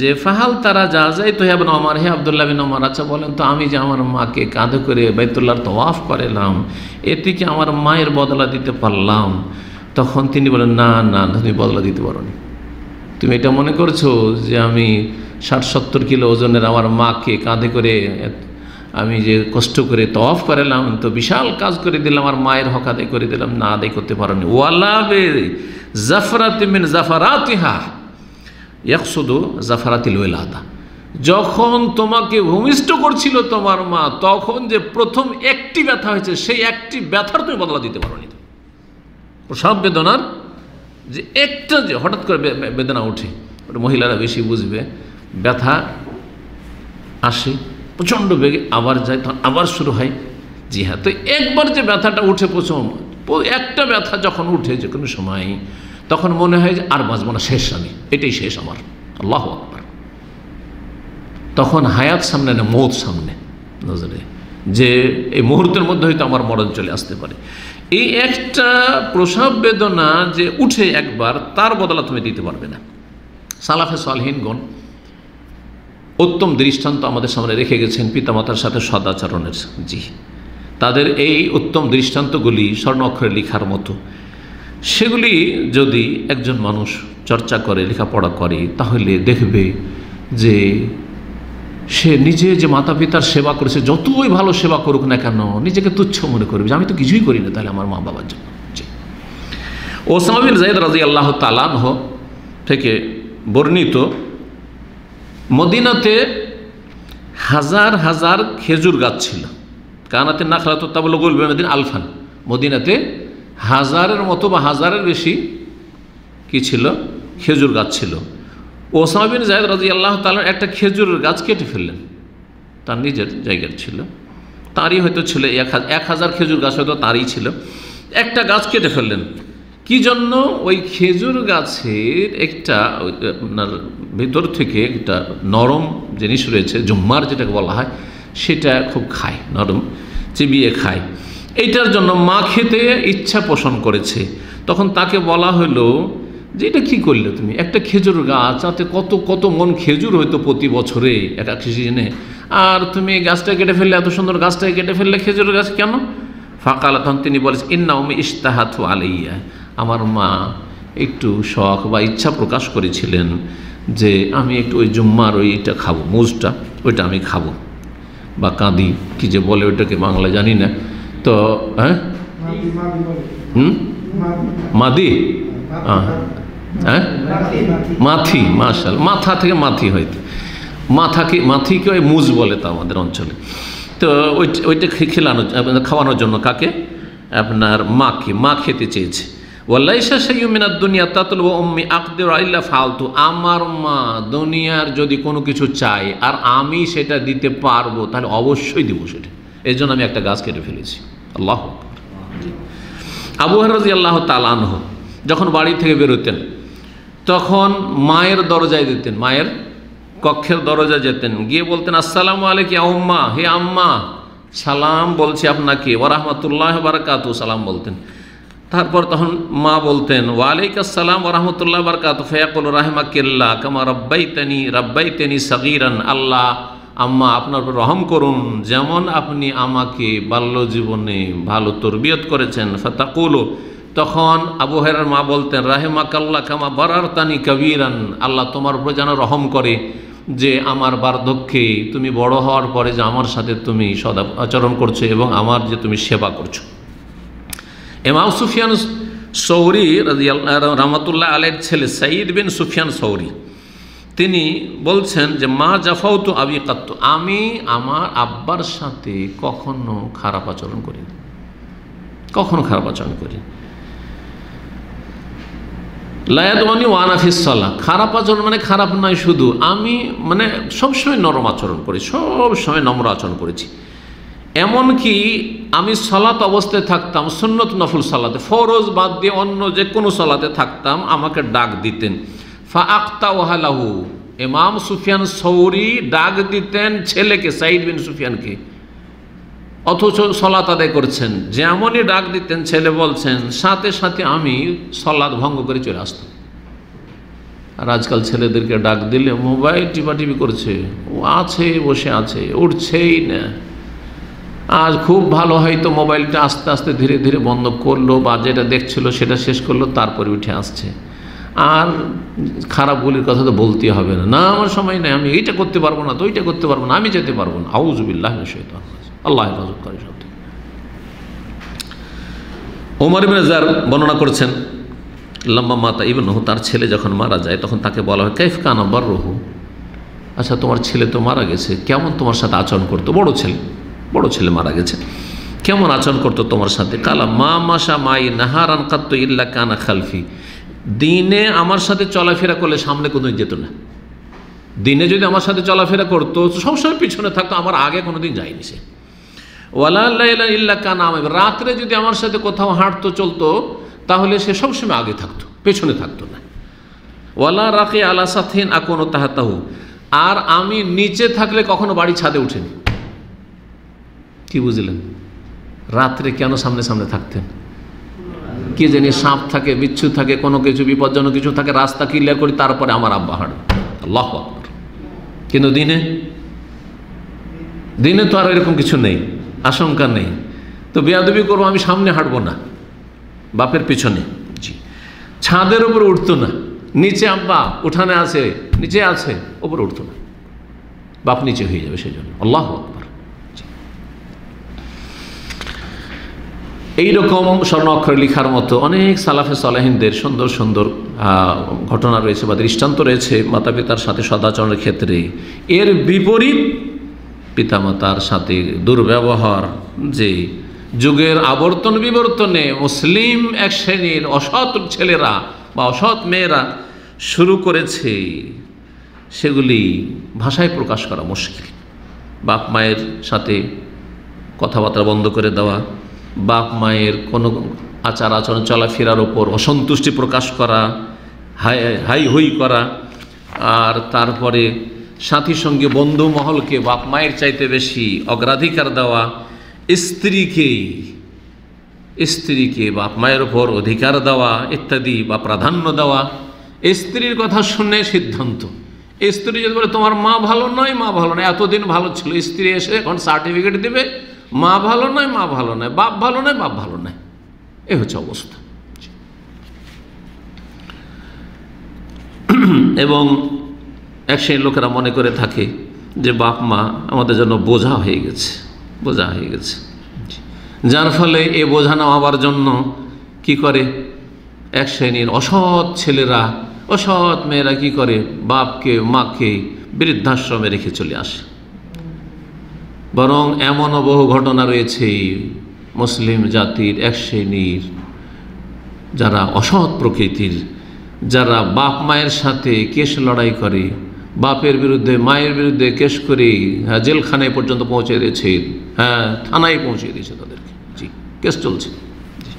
যে ফাহাল তারা যা যায় তো ইবনে ওমর, হে আব্দুল্লাহ বিন ওমর, আচ্ছা বলেন তো আমি যে আমার মাকে কাঁধে করে বাইতুল্লাহর তওয়াফ করালাম, এতে কি আমার মায়ের বদলা দিতে পারলাম? তখন তিনি বলেন, না না, তুমি বদলা দিতে পারোনি। তুমি এটা মনে করছো যে আমি 60-70 কিলো ওজনের আমার মাকে কাঁধে করে আমি যে কষ্ট করে তওয়াফ করালাম, তো বিশাল কাজ করে দিলাম, আমার মায়ের হক আদায় করে দিলাম, না আদায় করতে পারোনি। ওয়ালা বে জাফরাতি মিন জাফারাতিহা ইয়াকসুদু জাফরাতিল ওয়ালাদা, যখন তোমাকে ভূমিষ্ঠ করছিল তোমার মা, তখন যে প্রথম একটি ব্যথা হয়েছে, সেই একটি ব্যথার তুমি বদলা দিতে পারোনি। প্রসব বেদনার যে একটা যে হঠাৎ করে বেদনা ওঠে, ওটা মহিলারা বেশি বুঝবে, ব্যথা আসে প্রচণ্ড বেগে, আবার যায়, তখন আবার শুরু হয়। জি হ্যাঁ, তো একবার যে ব্যথাটা উঠে, প্রথম একটা ব্যথা যখন উঠে যে কোনো সময়, তখন মনে হয় যে আর বাঁচব না, শেষ, আমি এটাই শেষ আমার, আল্লাহু আকবার। তখন হায়াত সামনে না, মৌত সামনে নজরে, যে এই মুহূর্তের মধ্যে হয়তো আমার মরণ চলে আসতে পারে। এই একটা প্রসব বেদনা যে উঠে একবার, তার বদলা তুমি দিতে পারবে না। সালাফে সালেহিনগণ উত্তম দৃষ্টান্ত আমাদের সামনে রেখে গেছেন পিতামাতার সাথে সদাচরণের। জি, তাদের এই উত্তম দৃষ্টান্তগুলি স্বর্ণ অক্ষরে লেখার মতো। সেগুলি যদি একজন মানুষ চর্চা করে, লেখাপড়া করে, তাহলে দেখবে যে সে নিজে যে মাতা পিতার সেবা করেছে, যতই ভালো সেবা করুক না কেন, নিজেকে তুচ্ছ মনে করবে যে আমি তো কিছুই করি না তাহলে আমার মা বাবার জন্য। ওসামা বিন যায়েদ রাদিয়াল্লাহু তাআলা আনহু থেকে বর্ণিত, মদিনাতে হাজার হাজার খেজুর গাছ ছিল। কানাতে নাখলাতু তাবলুগুল বিমাদিন আলফান, মদিনাতে হাজারের মতো বা হাজারের বেশি কি ছিল, খেজুর গাছ ছিল। ওসামা বিন যায়েদ রাদিয়াল্লাহু তাআলা একটা খেজুরের গাছ কেটে ফেললেন, তার নিজের জায়গার ছিল, তারই হয়তো ছিল 1000 খেজুর গাছ হয়তো তারই ছিল, একটা গাছ কেটে ফেললেন। কি জন্য? ওই খেজুর গাছের একটা আপনার ভিতর থেকে একটা নরম জিনিস রয়েছে, জুম্মার যেটাকে বলা হয়, সেটা খুব খায়, নরম চিবিয়ে খায়। এইটার জন্য মা খেতে ইচ্ছা পোষণ করেছে। তখন তাকে বলা হলো যে এটা কী করলে তুমি, একটা খেজুর গাছ, তাতে কত কত মন খেজুর হয়তো প্রতি বছরে এক এক সিজনে, আর তুমি গাছটা কেটে ফেললে, এত সুন্দর গাছটাকে কেটে ফেললে, খেজুর গাছ কেন? ফাকালা, তখন তিনি বলেছেন ইন্না উম্মি ইশতাহাতু আলাইয়া, আমার মা একটু শখ বা ইচ্ছা প্রকাশ করেছিলেন যে আমি একটু ওই জুম্মার ওইটা খাবো, মুজটা, ওইটা আমি খাবো, বা কাঁদি কি যে বলে ওইটাকে বাংলা জানি না তো, হ্যাঁ মাদি, হ্যাঁ মাথি, মাশাল, মাথা থেকে মাথি হয়তো, মাথিকে ওই মুজ বলে তো আমাদের অঞ্চলে। তো ওইটা খাওয়ানোর জন্য কাকে? আপনার মাকে, মা খেতে চেয়েছে। ওয়ালাইসা শাইউম মিনাদ দুনিয়া তাতলুবু উম্মি আকদিরু ইল্লা ফালতু, আমার মা দুনিয়ার যদি কোনো কিছু চায় আর আমি সেটা দিতে পারবো তাহলে অবশ্যই দিব সেটা, এই জন্য আমি একটা গাছ কেটে ফেলেছি। আল্লাহু আকবার। আবু হুরায়রা রাদিয়াল্লাহু তাআলা আনহু যখন বাড়ি থেকে বেরোতেন তখন মায়ের দরজায় যেতেন, মায়ের কক্ষের দরজায় যেতেন, গিয়ে বলতেন আসসালামু আলাইকুম ইয়া উম্মা, হে আম্মা সালাম বলছি আপনাকে, ওয়া রাহমাতুল্লাহি ওয়া বারাকাতুহু, সালাম বলতেন। তারপর তখন মা বলতেন ওয়ালাইকুম আসসালাম ওয়া রাহমাতুল্লাহি ওয়া বারাকাতুহু, ফায়াকুল রাহিমাকাল্লাহ কামা রাব্বাইতানি সাগীরান, আল্লাহ আম্মা আপনার উপর রহম করুন, যেমন আপনি আমাকে বাল্য জীবনে ভালো তরবিয়ত করেছেন। ফাতাকুলু, তখন আবু হুরায়রার মা বলতেন রাহিমাকাল্লাহ কামা বারারতানি কাবীরান, আল্লাহ তোমার উপর যেন রহম করে যে আমার বার্ধক্যে তুমি বড় হওয়ার পরে যে আমার সাথে তুমি সদা আচরণ করছো এবং আমার যে তুমি সেবা করছো। ইমাম সুফিয়ান সৌরি রাহমাতুল্লাহ আলাইহির ছেলে সাঈদ বিন সুফিয়ান সৌরি তিনি বলছেন যে মা জাফাউতু আবি কাত্তু, আমি আমার আব্বার সাথে কখনো খারাপ আচরণ করি না, কখনো খারাপ আচরণ করি। লায়াদওয়ানি ওয়ানা ফিস সালাহ, খারাপ আচরণ মানে খারাপ নয় শুধু, আমি মানে সবসময় নরম আচরণ করি, সবসময় নম্র আচরণ করেছি। এমনকি আমি সালাত অবস্থায় থাকতাম, সুন্নত নফল সালাতে, ফরজ বাদ দিয়ে অন্য যে কোনো সালাতে থাকতাম, আমাকে ডাক দিতেন। ফা আক্তাওহা লাহু, ইমাম সুফিয়ান সৌরি ডাক দিতেন ছেলেকে, সাঈদ বিন সুফিয়ানকে, অথচ সলাত আদায় করছেন, যেমনই ডাক দিতেন ছেলে বলছেন সাথে সাথে আমি সলাত ভঙ্গ করে চলে আসতাম। আর আজকাল ছেলেদেরকে ডাক দিলে মোবাইল টিপাটিপি করছে, ও আছে বসে আছে, উঠছেই না। আজ খুব ভালো হয়তো মোবাইলটা আস্তে আস্তে ধীরে ধীরে বন্ধ করলো, বা যেটা দেখছিল সেটা শেষ করলো, তারপরে উঠে আসছে। আর খারাপ বলির কথা তো বলতেই হবে না, না আমার সময় নেই, আমি এইটা করতে পারবো না, তো ওইটা করতে পারবো না, আমি যেতে পারবো না। আউযু বিল্লাহি মিনাশ শাইতানির রাজিম, আল্লাহ হেফাজত করে সব থেকে। ওমর ইবনে যার বর্ণনা করছেন লম্বা মাতা ইবনুহু, তার ছেলে যখন মারা যায় তখন তাকে বলা হয় কাইফ কানা বাররুহু, আচ্ছা তোমার ছেলে তো মারা গেছে, কেমন তোমার সাথে আচরণ করতো? বড় ছেলে মারা গেছে, কেমন আচরণ করতো তোমার সাথে? কালা মা মাশা মাই নাহারান কাত্তু ইল্লা কানা খালফি, দিনে আমার সাথে চলাফেরা করলে সামনে কোনোদিন যেত না, দিনে যদি আমার সাথে চলাফেরা করতো সবসময় পিছনে থাকতো, আমার আগে কোনোদিন যায়নি সে। ওয়ালা লাইলা ইল্লা কানা, রাত্রে যদি আমার সাথে কোথাও হাঁটতো চলতো তাহলে সে সবসময় আগে থাকতো, পেছনে থাকতো না। ওয়ালা রাকি আলা সাথিন আকুনু তাহাতাহু, আর আমি নিচে থাকলে কখনো বাড়ি ছাদে উঠেনি। কি বুঝলেন? রাত্রে কেন সামনে সামনে থাকতেন? কি জানি সাপ থাকে, বিচ্ছু থাকে, কোনো কিছু বিপজ্জনক কিছু থাকে, রাস্তা ক্লিয়ার করি তারপরে আমার আব্বা হাঁটে। আল্লাহু আকবার। কিন্তু দিনে তো আর এরকম কিছু নেই, আশঙ্কা নেই, তো বেয়াদবি করবো, আমি সামনে হাঁটবো না, বাপের পিছনে। জি, ছাদের উপরে উঠতো না, নিচে আব্বা উঠানে আছে, নিচে আছে, উপরে উঠতো না। বাপ নিচে হয়ে যাবে সেই জন্য। আল্লাহু আকবার। এইরকম স্বর্ণ অক্ষরে লেখার মতো অনেক সালাফে সালেহিনদের সুন্দর সুন্দর ঘটনা রয়েছে বা দৃষ্টান্ত রয়েছে মাতা পিতার সাথে সদাচরণের ক্ষেত্রে। এর বিপরীত পিতামাতার সাথে দুর্ব্যবহার যে যুগের আবর্তন বিবর্তনে মুসলিম এক শ্রেণীর অসৎ ছেলেরা বা অসৎ মেয়েরা শুরু করেছে, সেগুলি ভাষায় প্রকাশ করা মুশকিল। বাপ মায়ের সাথে কথাবার্তা বন্ধ করে দেওয়া, বাপ মায়ের কোনো আচার আচরণ চলাফেরার ওপর অসন্তুষ্টি প্রকাশ করা, হাই হুই করা, আর তারপরে সাথী সঙ্গে বন্ধু মহলকে বাপ মায়ের চাইতে বেশি অগ্রাধিকার দেওয়া, স্ত্রীকে বাপ মায়ের ওপর অধিকার দেওয়া ইত্যাদি বা প্রাধান্য দেওয়া, স্ত্রীর কথা শুনে সিদ্ধান্ত। স্ত্রী যদি বলে তোমার মা ভালো নয়, মা ভালো নয়, এতদিন ভালো ছিল, স্ত্রী এসে এখন সার্টিফিকেট দেবে মা ভালো নয়, মা ভালো নয়, বাপ ভালো নয়, বাপ ভালো নয়। এ হচ্ছে অবস্থা। এবং এক শ্রেণীর লোকেরা মনে করে থাকে যে বাপ মা আমাদের জন্য বোঝা হয়ে গেছে, যার ফলে এ বোঝা নামাবার জন্য কি করে এক শ্রেণীর অসৎ ছেলেরা, অসৎ মেয়েরা কি করে বাপকে মাকে বৃদ্ধাশ্রমে রেখে চলে আসে। বরং এমনও বহু ঘটনা রয়েছে মুসলিম জাতির এক শ্রেণীর যারা অসৎ প্রকৃতির, যারা বাপ মায়ের সাথে কেস লড়াই করে, বাপের বিরুদ্ধে মায়ের বিরুদ্ধে কেস করে জেলখানায় পর্যন্ত পৌঁছে দিয়েছে, থানায় পৌঁছে দিয়েছে তাদেরকে। জি, কেস চলছে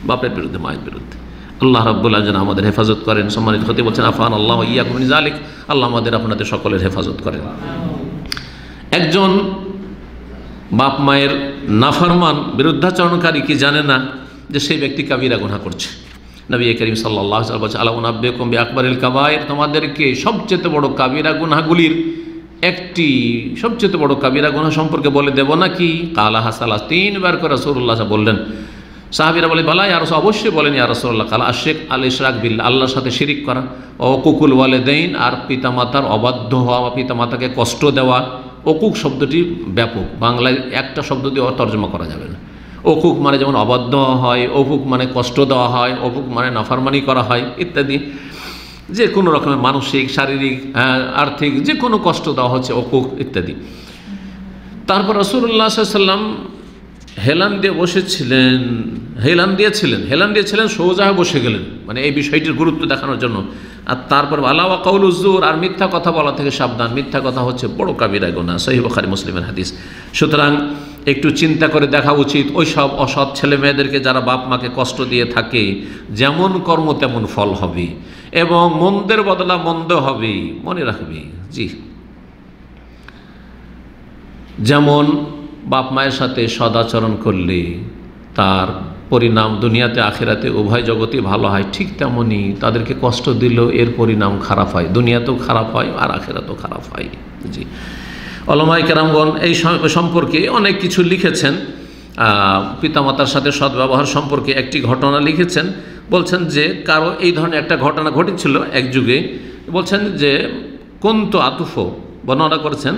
বাপের বিরুদ্ধে মায়ের বিরুদ্ধে। আল্লাহ রাব্বুল আলামিন আমাদের হেফাজত করেন। সম্মানিত খতিব বলছেন আফান আল্লাহ ইয়াকুম মিন যালিক, আল্লাহ আমাদের আপনাদের সকলের হেফাজত করেন। একজন বাপ মায়ের নাফরমান বিরুদ্ধাচরণকারী কি জানে না যে সেই ব্যক্তি কাবিরা গুনাহ করছে? নবী করিম সাল্লাল্লাহু আলাইহি ওয়াসাল্লাম বলেছেন আলা উনাব্বিউকুম বিআকবারিল কাবায়ের, তোমাদেরকে সবচেয়ে বড় কাবিরা গুনাহগুলির একটি সবচেয়ে বড় কাবিরা গুনাহ সম্পর্কে বলে দেব নাকি? কালা হাসালাস, তিনবার করে রাসূলুল্লাহ বললেন। সাহাবীরা বলে বালা ইয়া রাসূল, অবশ্যই বলেন ইয়া রাসূলুল্লাহ। কালা আশরিক আল ইশরাক বিল্লাহ, আল্লাহর সাথে শিরিক করা, ও উকুকুল ওয়ালিদাইন, আর পিতামাতার অবাধ্য হওয়া, পিতামাতাকে কষ্ট দেওয়া। অকুক শব্দটি ব্যাপক, বাংলায় একটা শব্দ দিয়ে তর্জমা করা যাবে না। অকুক মানে যেমন অবাধ্য হয়, অকুক মানে কষ্ট দেওয়া হয়, অকুক মানে নাফরমানি করা হয় ইত্যাদি। যে কোনো রকমের মানসিক, শারীরিক, আর্থিক যে কোনো কষ্ট দেওয়া হচ্ছে অকুক ইত্যাদি। তারপর রাসূলুল্লাহ সাল্লাল্লাহু আলাইহি ওয়াসাল্লাম হেলান দিয়েছিলেন, সোজা হয়ে বসে গেলেন, মানে এই বিষয়টির গুরুত্ব দেখানোর জন্য। আর তারপর আলা ওয়া কাউলুজ জুর, আর মিথ্যা কথা বলা থেকে সাবধান। মিথ্যা কথা হচ্ছে বড় কাবিরা গুনাহ, সহিহ বুখারী মুসলিমের হাদিস। সুতরাং একটু চিন্তা করে দেখা উচিত ওই সব অসৎ ছেলে মেয়েদেরকে যারা বাপ মাকে কষ্ট দিয়ে থাকে, যেমন কর্ম তেমন ফল হবে, এবং মন্দের বদলা মন্দ হবে, মনে রাখবে। জি, যেমন বাপ মায়ের সাথে সদাচরণ করলে তার পরিণাম দুনিয়াতে আখিরাতে উভয় জগতে ভালো হয়, ঠিক তেমনই তাদেরকে কষ্ট দিল এর পরিণাম খারাপ হয়, দুনিয়াতেও খারাপ হয় আর আখিরাতেও খারাপ হয়। জি, উলামায়ে কেরামগণ এই সম্পর্কে অনেক কিছু লিখেছেন। পিতামাতার সাথে সদ্ব্যবহার সম্পর্কে একটি ঘটনা লিখেছেন। বলছেন যে কারো এই ধরনের একটা ঘটনা ঘটেছিল এক যুগে। বলছেন যে কুনতু আতুফু, বর্ণনা করেছেন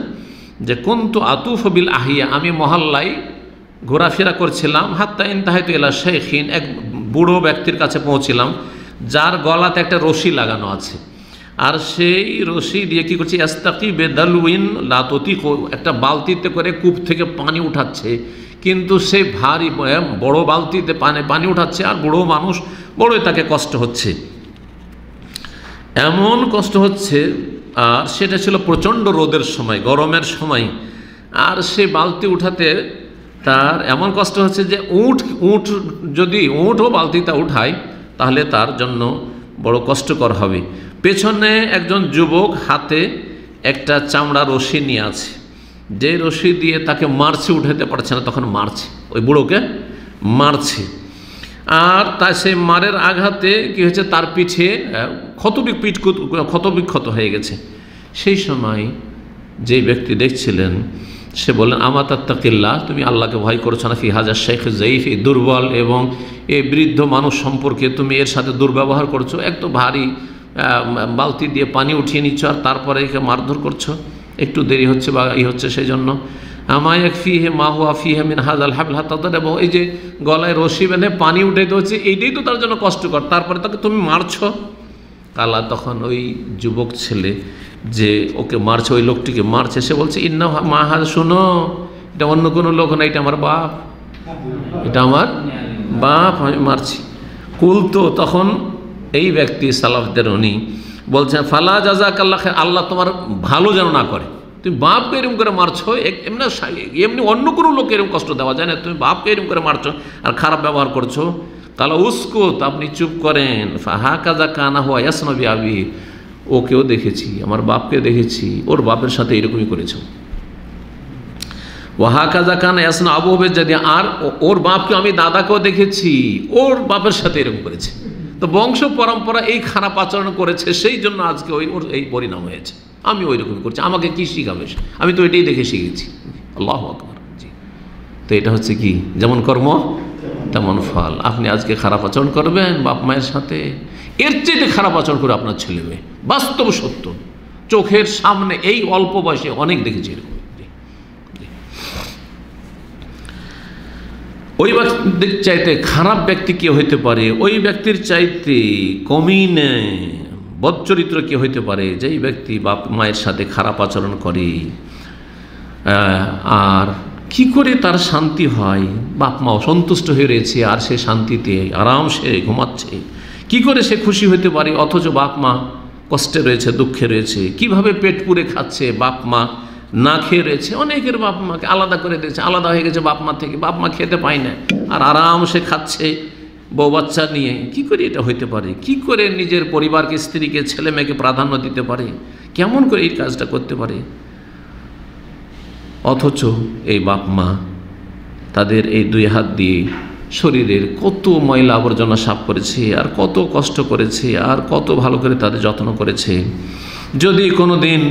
যে কুনতু আতুফু বিল আহিয়া, আমি মহল্লায় ঘোরাফেরা করছিলাম, হাত্তা ইনতাহাইতু ইলা শাইখিন, এক বুড়ো ব্যক্তির কাছে পৌঁছিলাম যার গলাতে একটা রশি লাগানো আছে, আর সেই রশি দিয়ে কী করছে, ইস্তাকি বেদালুইন লাততিকু, একটা বালতিতে করে কূপ থেকে পানি উঠাচ্ছে, কিন্তু সে ভারী বড় বালতিতে পানি উঠাচ্ছে, আর বুড়ো মানুষ বড়ই তাকে কষ্ট হচ্ছে, এমন কষ্ট হচ্ছে। আর সেটা ছিল প্রচণ্ড রোদের সময়, গরমের সময়, আর সে বালতি উঠাতে তার এমন কষ্ট হচ্ছে যে যদি উটও বালতিটা উঠায় তাহলে তার জন্য বড় কষ্টকর হবে। পেছনে একজন যুবক হাতে একটা চামড়া রশি নিয়ে আছে, যে রশি দিয়ে তাকে মারছে, উঠাতে পারছে না, তখন মারছে, ওই বুড়োকে মারছে। আর তাই সেই মারের আঘাতে কী হয়েছে, তার পিঠে ক্ষতবিক্ষত হয়ে গেছে। সেই সময় যে ব্যক্তি দেখছিলেন সে বললেন আমাতাত্তাকিল্লাহ, তুমি আল্লাহকে ভয় করছো না, ফি হাজার শেখ জয়ীফ, এই দুর্বল এবং এই বৃদ্ধ মানুষ সম্পর্কে তুমি এর সাথে দুর্ব্যবহার করছো, এক তো ভারী বালতি দিয়ে পানি উঠিয়ে নিচ্ছ আর তারপরে একে মারধর করছো, একটু দেরি হচ্ছে বা হচ্ছে, সেই জন্য আমায়াক ফিহে মা হুয়া ফিহে মিন হাযাল হাবল হাত্তা তাদরাবু, এই যে গলায় রশি বেঁধে পানি উঠাইতে হচ্ছে, এইটাই তো তার জন্য কষ্টকর, তারপরে তাকে তুমি মারছো। কালা তখন ওই যুবক ছেলে যে ওকে মারছে, ওই লোকটিকে মারছে, সে বলছে ইন্না মা হাযা, শোনো এটা অন্য কোনো লোক না, এটা আমার বাপ, এটা আমার বাপ, আমি মারছি। কুলতো, তখন এই ব্যক্তি সালাফদের উনি বলছেন ফালা জাযাকাল্লাহ খায়র, আল্লাহ তোমার ভালো যেন না করে, তুমি বাপকে এরকম করে মারছো, এমনি অন্য কোনো লোককে এরকম কষ্ট দেওয়া যায় না, তুমি বাপকে এরকম করে মারছো আর খারাপ ব্যবহার করছো। কালা উসকুত, আপনি চুপ করেন। হাকাযা কানা হুয়া ইয়াসনা বিআবি, ওকেও দেখেছি, আমার বাপকে দেখেছি, ওর বাপের সাথে এরকমই করেছো। ওয়াহাকাযা কানা ইয়াসনা আবুহু বিজাদি, আর ওর বাপকে আমি দাদাকেও দেখেছি, ওর বাপের সাথে এরকম করেছে। তো বংশ পরম্পরা এই খারাপ আচরণ করেছে, সেই জন্য আজকে ওর এই পরিণাম হয়েছে। আমি ওই রকম করছি, আমাকে কি শিখাবে, আমি তো এটাই দেখে শিখেছি। আল্লাহু আকবার। জি, তো এটা হচ্ছে কি, যেমন কর্ম তেমন ফল। আপনি আজকে খারাপ আচরণ করবেন বাপ মায়ের সাথে, এর চেয়ে খারাপ আচরণ করে আপনার ছেলে মেয়ে, বাস্তব সত্য, চোখের সামনে এই অল্প বয়সে অনেক দেখেছি এরকম। ওই ব্যক্তির চাইতে খারাপ ব্যক্তি কে হইতে পারে? ওই ব্যক্তির চাইতে কমিনে বদচরিত্র কে হইতে পারে? যেই ব্যক্তি বাপ মায়ের সাথে খারাপ আচরণ করে। আর কি করে তার শান্তি হয়? বাপ মা অসন্তুষ্ট হয়ে রয়েছে আর সে শান্তিতে আরামসে ঘুমাচ্ছে, কি করে সে খুশি হইতে পারে? অথচ বাপ মা কষ্টে রয়েছে, দুঃখে রয়েছে, কিভাবে পেট পুরে খাচ্ছে, বাপ মা না খেয়ে রয়েছে। অনেকের বাপ মাকে আলাদা করে দিয়েছে, আলাদা হয়ে গেছে বাপ মা থেকে, বাপ মা খেতে পায় না আর আরামসে খাচ্ছে বউ বাচ্চা নিয়ে। কি করে এটা হইতে পারে? কি করে নিজের পরিবারকে, স্ত্রীকে, ছেলে মেয়েকে প্রাধান্য দিতে পারে? কেমন করে এই কাজটা করতে পারে? অথচ এই বাপ মা তাদের এই দুই হাত দিয়ে শরীরের কত ময়লা আবর্জনা সাফ করেছে, আর কত কষ্ট করেছে, আর কত ভালো করে তাদের যত্ন করেছে। যদি কোনো দিন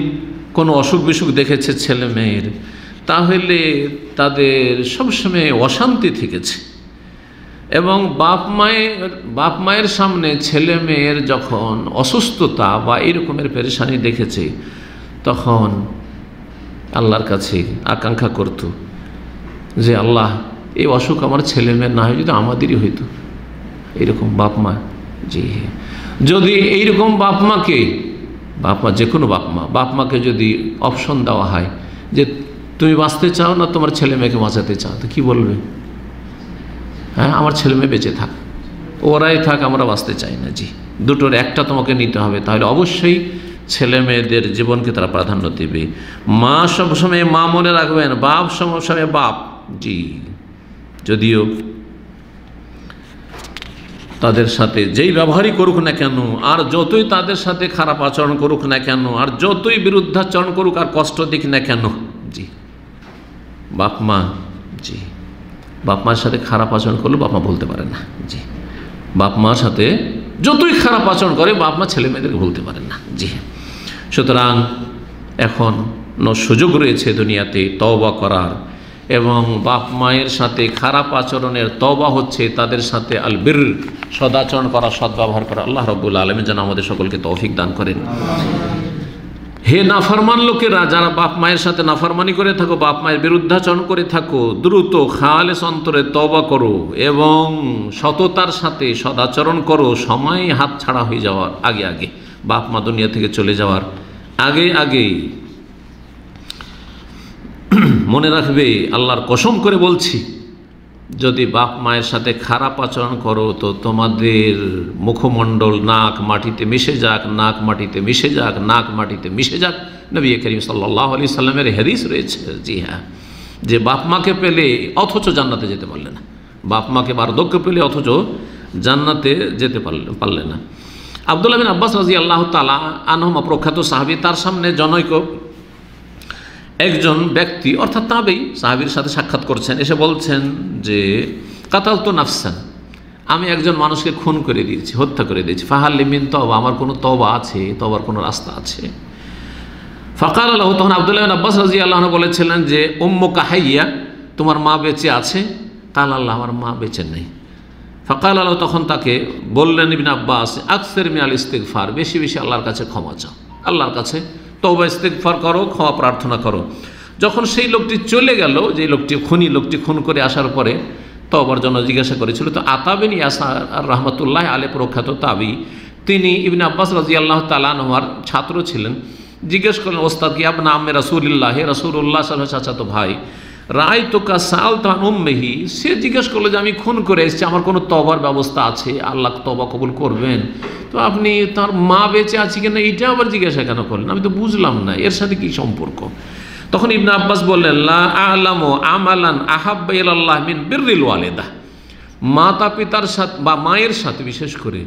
কোনো অসুখ বিসুখ দেখেছে ছেলে মেয়ের, তাহলে তাদের সবসময় অশান্তি থেকেছে। এবং বাপ মায়ের সামনে ছেলে মেয়ের যখন অসুস্থতা বা এইরকমের পেরেশানি দেখেছে, তখন আল্লাহর কাছে আকাঙ্ক্ষা করত যে আল্লাহ, এই অসুখ আমার ছেলে মেয়ের না হয় যদি আমাদেরই হইতো। এইরকম বাপ মা, জি, যদি এইরকম বাপ মাকে, বাপ মা যে কোনো বাপ মাকে যদি অপশন দেওয়া হয় যে তুমি বাঁচতে চাও না তোমার ছেলে মেয়েকে বাঁচাতে চাও, তো কী বলবে? হ্যাঁ, আমার ছেলে মেয়ে বেঁচে থাক, ওরাই থাক, আমরা বাঁচতে চাই না। জি, দুটোর একটা তোমাকে নিতে হবে। তাহলে অবশ্যই ছেলে মেয়েদের জীবনকে তারা প্রাধান্য দেবে। মা সবসময় মা মনে রাখবেন, বাপ সবসময় বাপ। জি, যদিও তাদের সাথে যেই ব্যবহারই করুক না কেন, আর যতই তাদের সাথে খারাপ আচরণ করুক না কেন, আর যতই বিরুদ্ধাচরণ করুক আর কষ্ট দিক না কেন, জি, বাপ মা, জি, বাপ মার সাথে খারাপ আচরণ করলে বাপ মা বলতে পারে না। জি, বাপ মার সাথে যতই খারাপ আচরণ করে বাপ মা ছেলে মেয়েদেরকে বলতে পারেন না। জি, সুতরাং এখন সুযোগ রয়েছে দুনিয়াতে তওবা করার, এবং বাপ মায়ের সাথে খারাপ আচরণের তওবা হচ্ছে তাদের সাথে আল বির, সদাচরণ করা, সদ্ব্যবহার করা। আল্লাহ রাব্বুল আলামিন যেন আমাদের সকলকে তৌফিক দান করেন। হে নাফরমান লোকেরা, যারা বাপ মায়ের সাথে নাফরমানি করে থাকো, বাপ মায়ের বিরুদ্ধাচরণ করে থাকো, দ্রুত খালেস অন্তরে তওবা করো এবং সততার সাথে সদাচরণ করো। সময় হাত ছাড়া হয়ে যাওয়ার আগে আগে, বাপ মা দুনিয়া থেকে চলে যাওয়ার আগে আগেই মনে রাখবে, আল্লাহর কসম করে বলছি, যদি বাপ মায়ের সাথে খারাপ আচরণ করো তো তোমাদের মুখমণ্ডল নাক মাটিতে মিশে যাক, নাক মাটিতে মিশে যাক, নাক মাটিতে মিশে যাক। নবী করিম সাল্লাল্লাহু আলাইহি সাল্লামের হাদিস রয়েছে, জি হ্যাঁ, যে বাপ মাকে পেলে অথচ জান্নাতে যেতে পারলে না, বাপ মাকে বার্ধক্য পেলে অথচ জান্নাতে যেতে পারলে না। আব্দুল্লাহ বিন আব্বাস রাদিয়াল্লাহু তাআলা আনহুমা, প্রখ্যাত সাহাবী, তার সামনে জনৈক একজন ব্যক্তি অর্থাৎ তাবেঈ সাহাবীর সাথে সাক্ষাৎ করছেন, এসে বলছেন যে কাতালতু নাফসান, আমি একজন মানুষকে খুন করে দিয়েছি, হত্যা করে দিয়েছি। ফাহাল লিমিন তওবা, আমার কোনো তওবা আছে, তওবার কোনো রাস্তা আছে? ফাকাল লাহু, তখন আব্দুল্লাহ বিন আব্বাস রাদিয়াল্লাহু আনহু বলেছিলেন যে উম্মুকা হাইয়া, তোমার মা বেঁচে আছে? কাল আল্লাহ, আমার মা বেঁচে নেই। ফাকাল লাহু, তখন তাকে বললেন ইবনে আব্বাস, আকসির মিনাল ইস্তিগফার, বেশি বেশি আল্লাহর কাছে ক্ষমা চাও, আল্লাহর কাছে তওবা ইস্তিগফার করো, ক্ষমা প্রার্থনা করো। যখন সেই লোকটি চলে গেল, যে লোকটি খুন করে আসার পরে তওবার জন্য জিজ্ঞাসা করেছিল, তো আতা বিন ইয়াসার রহমতুল্লাহ আলাইহি প্রখ্যাত তাবি, তিনি ইবনে আব্বাস রাদিয়াল্লাহু তাআলা আনহুর ছাত্র ছিলেন। জিজ্ঞেস করলেন, ওস্তাদ কি আবনা আম্মে রাসূলুল্লাহ, হে রাসূলুল্লাহ সাল্লাল্লাহু আলাইহি ওয়াসাল্লাম, চাচাতো ভাই, রাআইতুকা সাআলতা আন উম্মিহি, সে জিজ্ঞেস করলো যে আমি খুন করে এসেছি, আমার কোনো তওবার ব্যবস্থা আছে, আল্লাহ তওবা কবুল করবেন, তো আপনি তার মা বেঁচে আছে কিনা এটা আবার জিজ্ঞাসা কেন করলেন? আমি তো বুঝলাম না এর সাথে কি সম্পর্ক। তখন ইবনে আব্বাস বললেন, লা আ'লামু আমালান আহাব্বা ইলাল্লাহ মিন বিররিল ওয়ালিদা, মাতা পিতার সাথে বা মায়ের সাথে, বিশেষ করে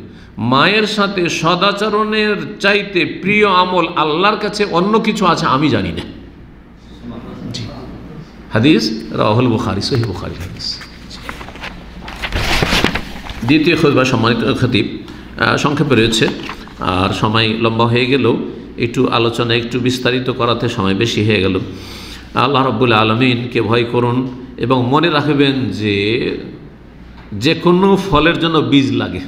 মায়ের সাথে সদাচরণের চাইতে প্রিয় আমল আল্লাহর কাছে অন্য কিছু আছে আমি জানি না। জি, হাদিস রাওয়াহুল বুখারী, সহিহ বুখারী হাদিস। দ্বিতীয় খুতবা সম্মানিত খতিব সংক্ষেপে রয়েছে, আর সময় লম্বা হয়ে গেলেও একটু আলোচনা একটু বিস্তারিত করাতে সময় বেশি হয়ে গেল। আল্লাহ রাব্বুল আলামিনকে ভয় করুন এবং মনে রাখবেন যে কোনো ফলের জন্য বীজ লাগে,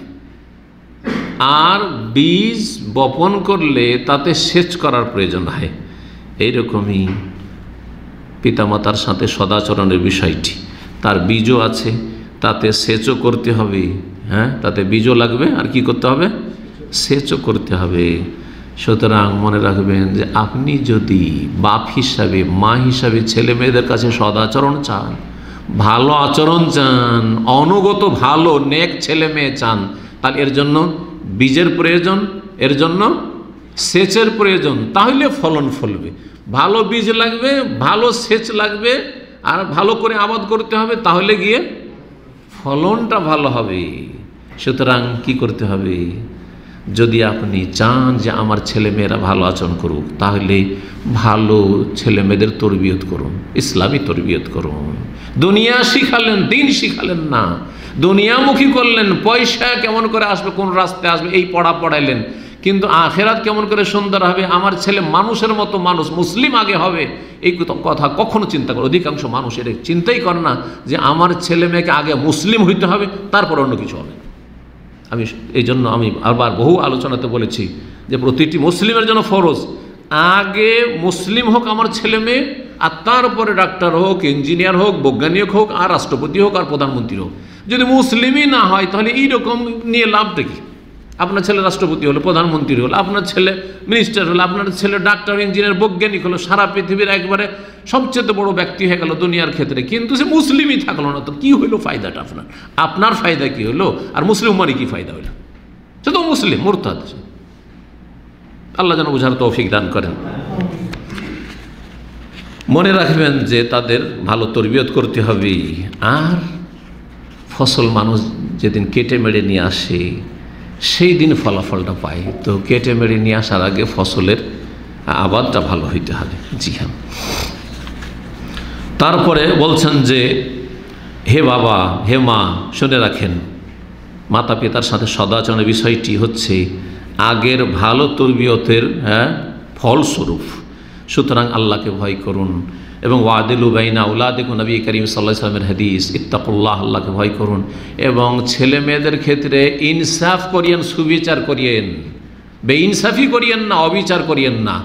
আর বীজ বপন করলে তাতে সেচ করার প্রয়োজন হয়। এইরকমই পিতামাতার সাথে সদাচরণের বিষয়টি, তার বীজও আছে, তাতে সেচও করতে হবে, হ্যাঁ, তাতে বীজও লাগবে, আর কি করতে হবে? সেচও করতে হবে। সুতরাং মনে রাখবেন যে আপনি যদি বাপ হিসাবে, মা হিসাবে ছেলে মেয়েদের কাছে সদাচরণ চান, ভালো আচরণ চান, অনুগত ভালো নেক ছেলে মেয়ে চান, তাহলে এর জন্য বীজের প্রয়োজন, এর জন্য সেচের প্রয়োজন, তাহলে ফলন ফলবে। ভালো বীজ লাগবে, ভালো সেচ লাগবে, আর ভালো করে আবাদ করতে হবে, তাহলে গিয়ে ফলনটা ভালো হবে। সুতরাং কি করতে হবে? যদি আপনি চান যে আমার ছেলে মেয়েরা ভালো আচরণ করুক, তাহলে ভালো ছেলে মেয়েদের তরবিয়ত করুন, ইসলামী তরবিয়ত করুন। দুনিয়া শিখালেন, দিন শিখালেন না, দুনিয়ামুখী করলেন, পয়সা কেমন করে আসবে, কোন রাস্তায় আসবে এই পড়াইলেন, কিন্তু আখেরাত কেমন করে সুন্দর হবে, আমার ছেলে মানুষের মতো মানুষ, মুসলিম আগে হবে, এই কথা কখনো চিন্তা করে অধিকাংশ মানুষ এটা চিন্তাই করে না যে আমার ছেলে মেয়েকে আগে মুসলিম হইতে হবে, তারপর অন্য কিছু হবে। এই জন্য আমি আবার বহু আলোচনাতে বলেছি যে প্রতিটি মুসলিমের জন্য ফরজ আগে মুসলিম হোক আমার ছেলে মেয়ে, আর তারপরে ডাক্তার হোক, ইঞ্জিনিয়ার হোক, বৈজ্ঞানিক হোক, আর রাষ্ট্রপতি হোক, আর প্রধানমন্ত্রী হোক। যদি মুসলিমই না হয় তাহলে এইরকম নিয়ে লাভটা কি? আপনার ছেলে রাষ্ট্রপতি হলো, প্রধানমন্ত্রী হলো, আপনার ছেলে মিনিস্টার হলো, আপনার ছেলে ডাক্তার, ইঞ্জিনিয়ার, বৈজ্ঞানিক হলো, সারা পৃথিবীর একবারে সবচেয়ে বড় ব্যক্তি হয়ে গেল দুনিয়ার ক্ষেত্রে, কিন্তু সে মুসলিমই থাকলো না, তো কি হইলো ফায়দাটা? আপনার ফায়দা কি হলো, আর মুসলিম মানে কি ফায়দা হইলো? সে তো মুসলিম, মুরতাদ। আল্লাহ যেন বুঝার তৌফিক দান করেন। মনে রাখবেন যে তাদের ভালো তরবিয়ত করতে হবে। আর ফসল মানুষ যেদিন কেটে মেরে নিয়ে আসে সেই দিন ফলাফলটা পায়, তো কেটে মেরে নিয়ে আসার আগে ফসলের আবাদটা ভালো হইতে হবে। জি হ্যাঁ। তারপরে বলছেন যে হে বাবা, হে মা, শুনে রাখেন, মাতা পিতার সাথে সদাচরণের বিষয়টি হচ্ছে আগের ভালো তরবিয়তের ফলস্বরূপ। সুতরাং আল্লাহকে ভয় করুন এবং ওয়াদিলু বাইনা আওলাদিকুম, নবী করিম সাল্লাল্লাহু আলাইহি ওয়াসাল্লামের হাদিস, ইত্তাকুল্লাহ, আল্লাহকে ভয় করুন এবং ছেলে মেয়েদের ক্ষেত্রে ইনসাফ করিয়েন, সুবিচার করিয়েন, বেইনসাফি করিয়েন না, অবিচার করিয়েন না।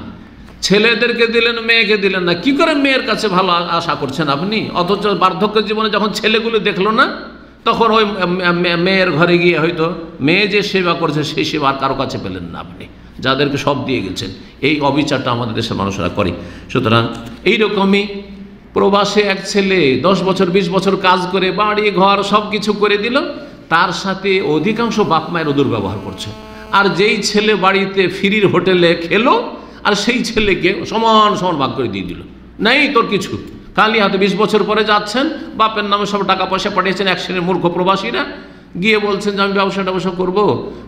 ছেলেদেরকে দিলেন, মেয়েকে দিলেন না, কি করে মেয়ের কাছে ভালো আশা করছেন আপনি? অথচ বার্ধক্য জীবনে যখন ছেলেগুলো দেখলো না, তখন ওই মেয়ের ঘরে গিয়ে হয়তো মেয়ে যে সেবা করছে সেই সেবা আর কারো কাছে পেলেন না আপনি, যাদেরকে সব দিয়ে গেছেন। এই অবিচারটা আমাদের দেশের মানুষরা করে। সুতরাং এইরকমই প্রবাসে এক ছেলে 10 বছর 20 বছর কাজ করে বাড়ি ঘর সব কিছু করে দিল, তার সাথে অধিকাংশ বাপ মায়ের দুর্ব্যবহার করছে। আর যেই ছেলে বাড়িতে ফ্রির হোটেলে খেলো, আর সেই ছেলেকে সমান সমান ভাগ করে দিয়ে দিল, নাই তোর কিছু, খালি হাতে 20 বছর পরে যাচ্ছেন, বাপের নামে সব টাকা পয়সা পাঠিয়েছেন। এক শ্রেণীর মূর্খ প্রবাসীরা গিয়ে বলছেন যে আমি ব্যবসা করবো,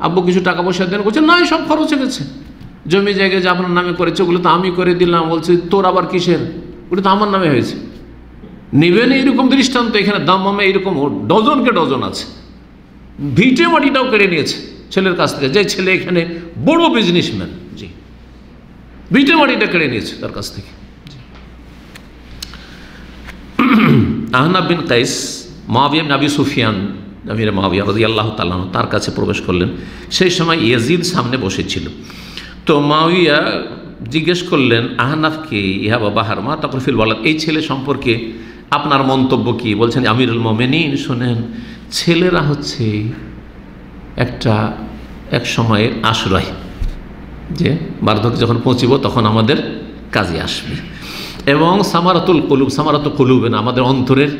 আব্বু কিছু টাকা পয়সা দেন, বলছেন নাই সব খরচ হয়ে গেছে, জমি জায়গায় যে আপনার নামে করেছে ওগুলো তো আমি করে দিলাম। বলছে তোর আবার কিসের, ওগুলো তো আমার নামে হয়েছে। নেবেন এইরকম দৃষ্টান্ত এখানে দাম্মামে এইরকম ডজনকে ডজন আছে। ভিটে মাটিটাও কেড়ে নিয়েছে ছেলের কাছ থেকে, যে ছেলে এখানে বড় বিজনেসম্যান। জি, ভিটে মাটিটা কেড়ে নিয়েছে তার কাছ থেকে। আহনাব বিন কাইস মুআবিয়া বিন আবি সুফিয়ান, আমির মুআবিয়া রাদিয়াল্লাহু তাআলা আনহু, তার কাছে প্রবেশ করলেন। সেই সময় ইয়াজিদ সামনে বসেছিল। তো মুআবিয়া জিজ্ঞেস করলেন আহনাফকে, ইহা বা বাহার মা তাকরফিল ওয়ালাদ, এই ছেলে সম্পর্কে আপনার মন্তব্য কি? বলছেন আমিরুল মোমেনিন, শোনেন, ছেলেরা হচ্ছে এক সময়ের আশ্রয়, যে বার্ধক্যে যখন পৌঁছিব তখন আমাদের কাজে আসবে। এবং সামারাতুল কুলুব না, আমাদের অন্তরের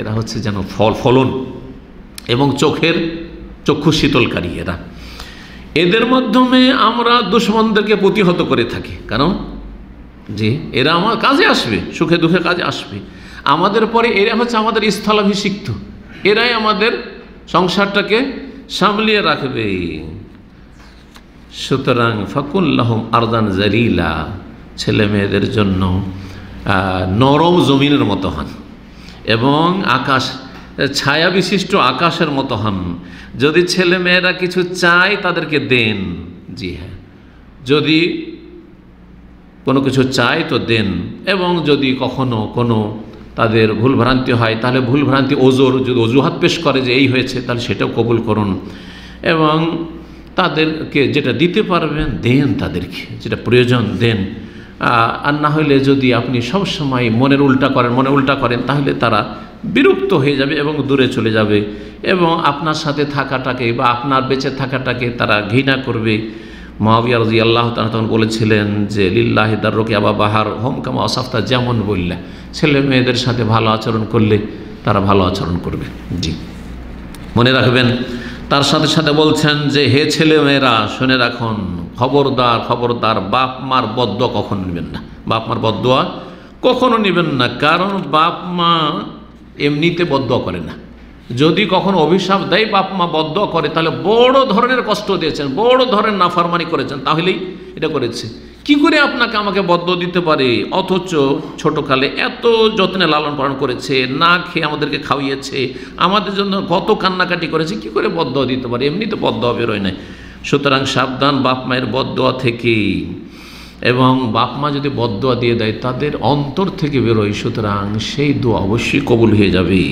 এরা হচ্ছে যেন ফলন এবং চক্ষু শীতলকারী। এদের মাধ্যমে আমরা দুশমনদেরকে প্রতিহত করে থাকি, কারণ যে এরা আমার কাজে আসবে, সুখে দুঃখে কাজে আসবে। আমাদের পরে এরা হচ্ছে আমাদের স্থলাভিষিক্ত, এরাই আমাদের সংসারটাকে সামলিয়ে রাখবে। সুতরাং ফাকুল্লাহুম আরদান জালিলা, ছেলে মেয়েদের জন্য নরম জমিনের মতো হন এবং আকাশ ছায়া বিশিষ্ট আকাশের মতো হন। যদি ছেলে মেয়েরা কিছু চায় তাদেরকে দেন, জি হ্যাঁ, যদি কোনো কিছু চায় তো দেন। এবং যদি কখনো কোনো তাদের ভুলভ্রান্তি হয় তাহলে ভুলভ্রান্তি যদি অজুহাত পেশ করে যে এই হয়েছে, তাহলে সেটাও কবুল করুন। এবং তাদেরকে যেটা দিতে পারবেন দেন, তাদেরকে যেটা প্রয়োজন দেন। আর না হলে যদি আপনি সবসময় মনের উল্টা করেন তাহলে তারা বিরক্ত হয়ে যাবে এবং দূরে চলে যাবে এবং আপনার সাথে থাকাটাকে বা আপনার বেঁচে থাকাটাকে তারা ঘৃণা করবে। মুআবিয়া রাদিয়াল্লাহু তাআলা তখন বলেছিলেন যে লিল্লাহি দাররুকি আবা বাহার হোম কামা অসাফতা, যেমন বললে ছেলে মেয়েদের সাথে ভালো আচরণ করলে তারা ভালো আচরণ করবে। জি, মনে রাখবেন। তার সাথে সাথে বলছেন যে হে ছেলে মেয়েরা, শুনে রাখুন, খবরদার বাপ মার বদদোয়া কখনো নেবেন না। বাপ মার বদদোয়া কখনো নেবেন না, কারণ বাপ মা এমনিতে বদদোয়া করে না। যদি কখনো অভিশাপ দেয়, বাপ মা বদদোয়া করে, তাহলে বড় ধরনের কষ্ট দিয়েছেন, বড় ধরনের নাফরমানি করেছেন, তাহলেই এটা করেছে। কি করে আপনাকে আমাকে বদদোয়া দিতে পারে? অথচ ছোটকালে এত যত্নে লালন পালন করেছে, না খেয়ে আমাদেরকে খাওয়িয়েছে, আমাদের জন্য কত কান্নাকাটি করেছে, কি করে বদদোয়া দিতে পারে? এমনিতে বদদোয়া বেরোয় নাই। সুতরাং সাবধান বাপ মায়ের বদদোয়া থেকে। এবং বাপ মা যদি বদদোয়া দিয়ে দেয় তাদের অন্তর থেকে বেরোয়, সুতরাং সেই দোয়া অবশ্যই কবুল হয়ে যাবে।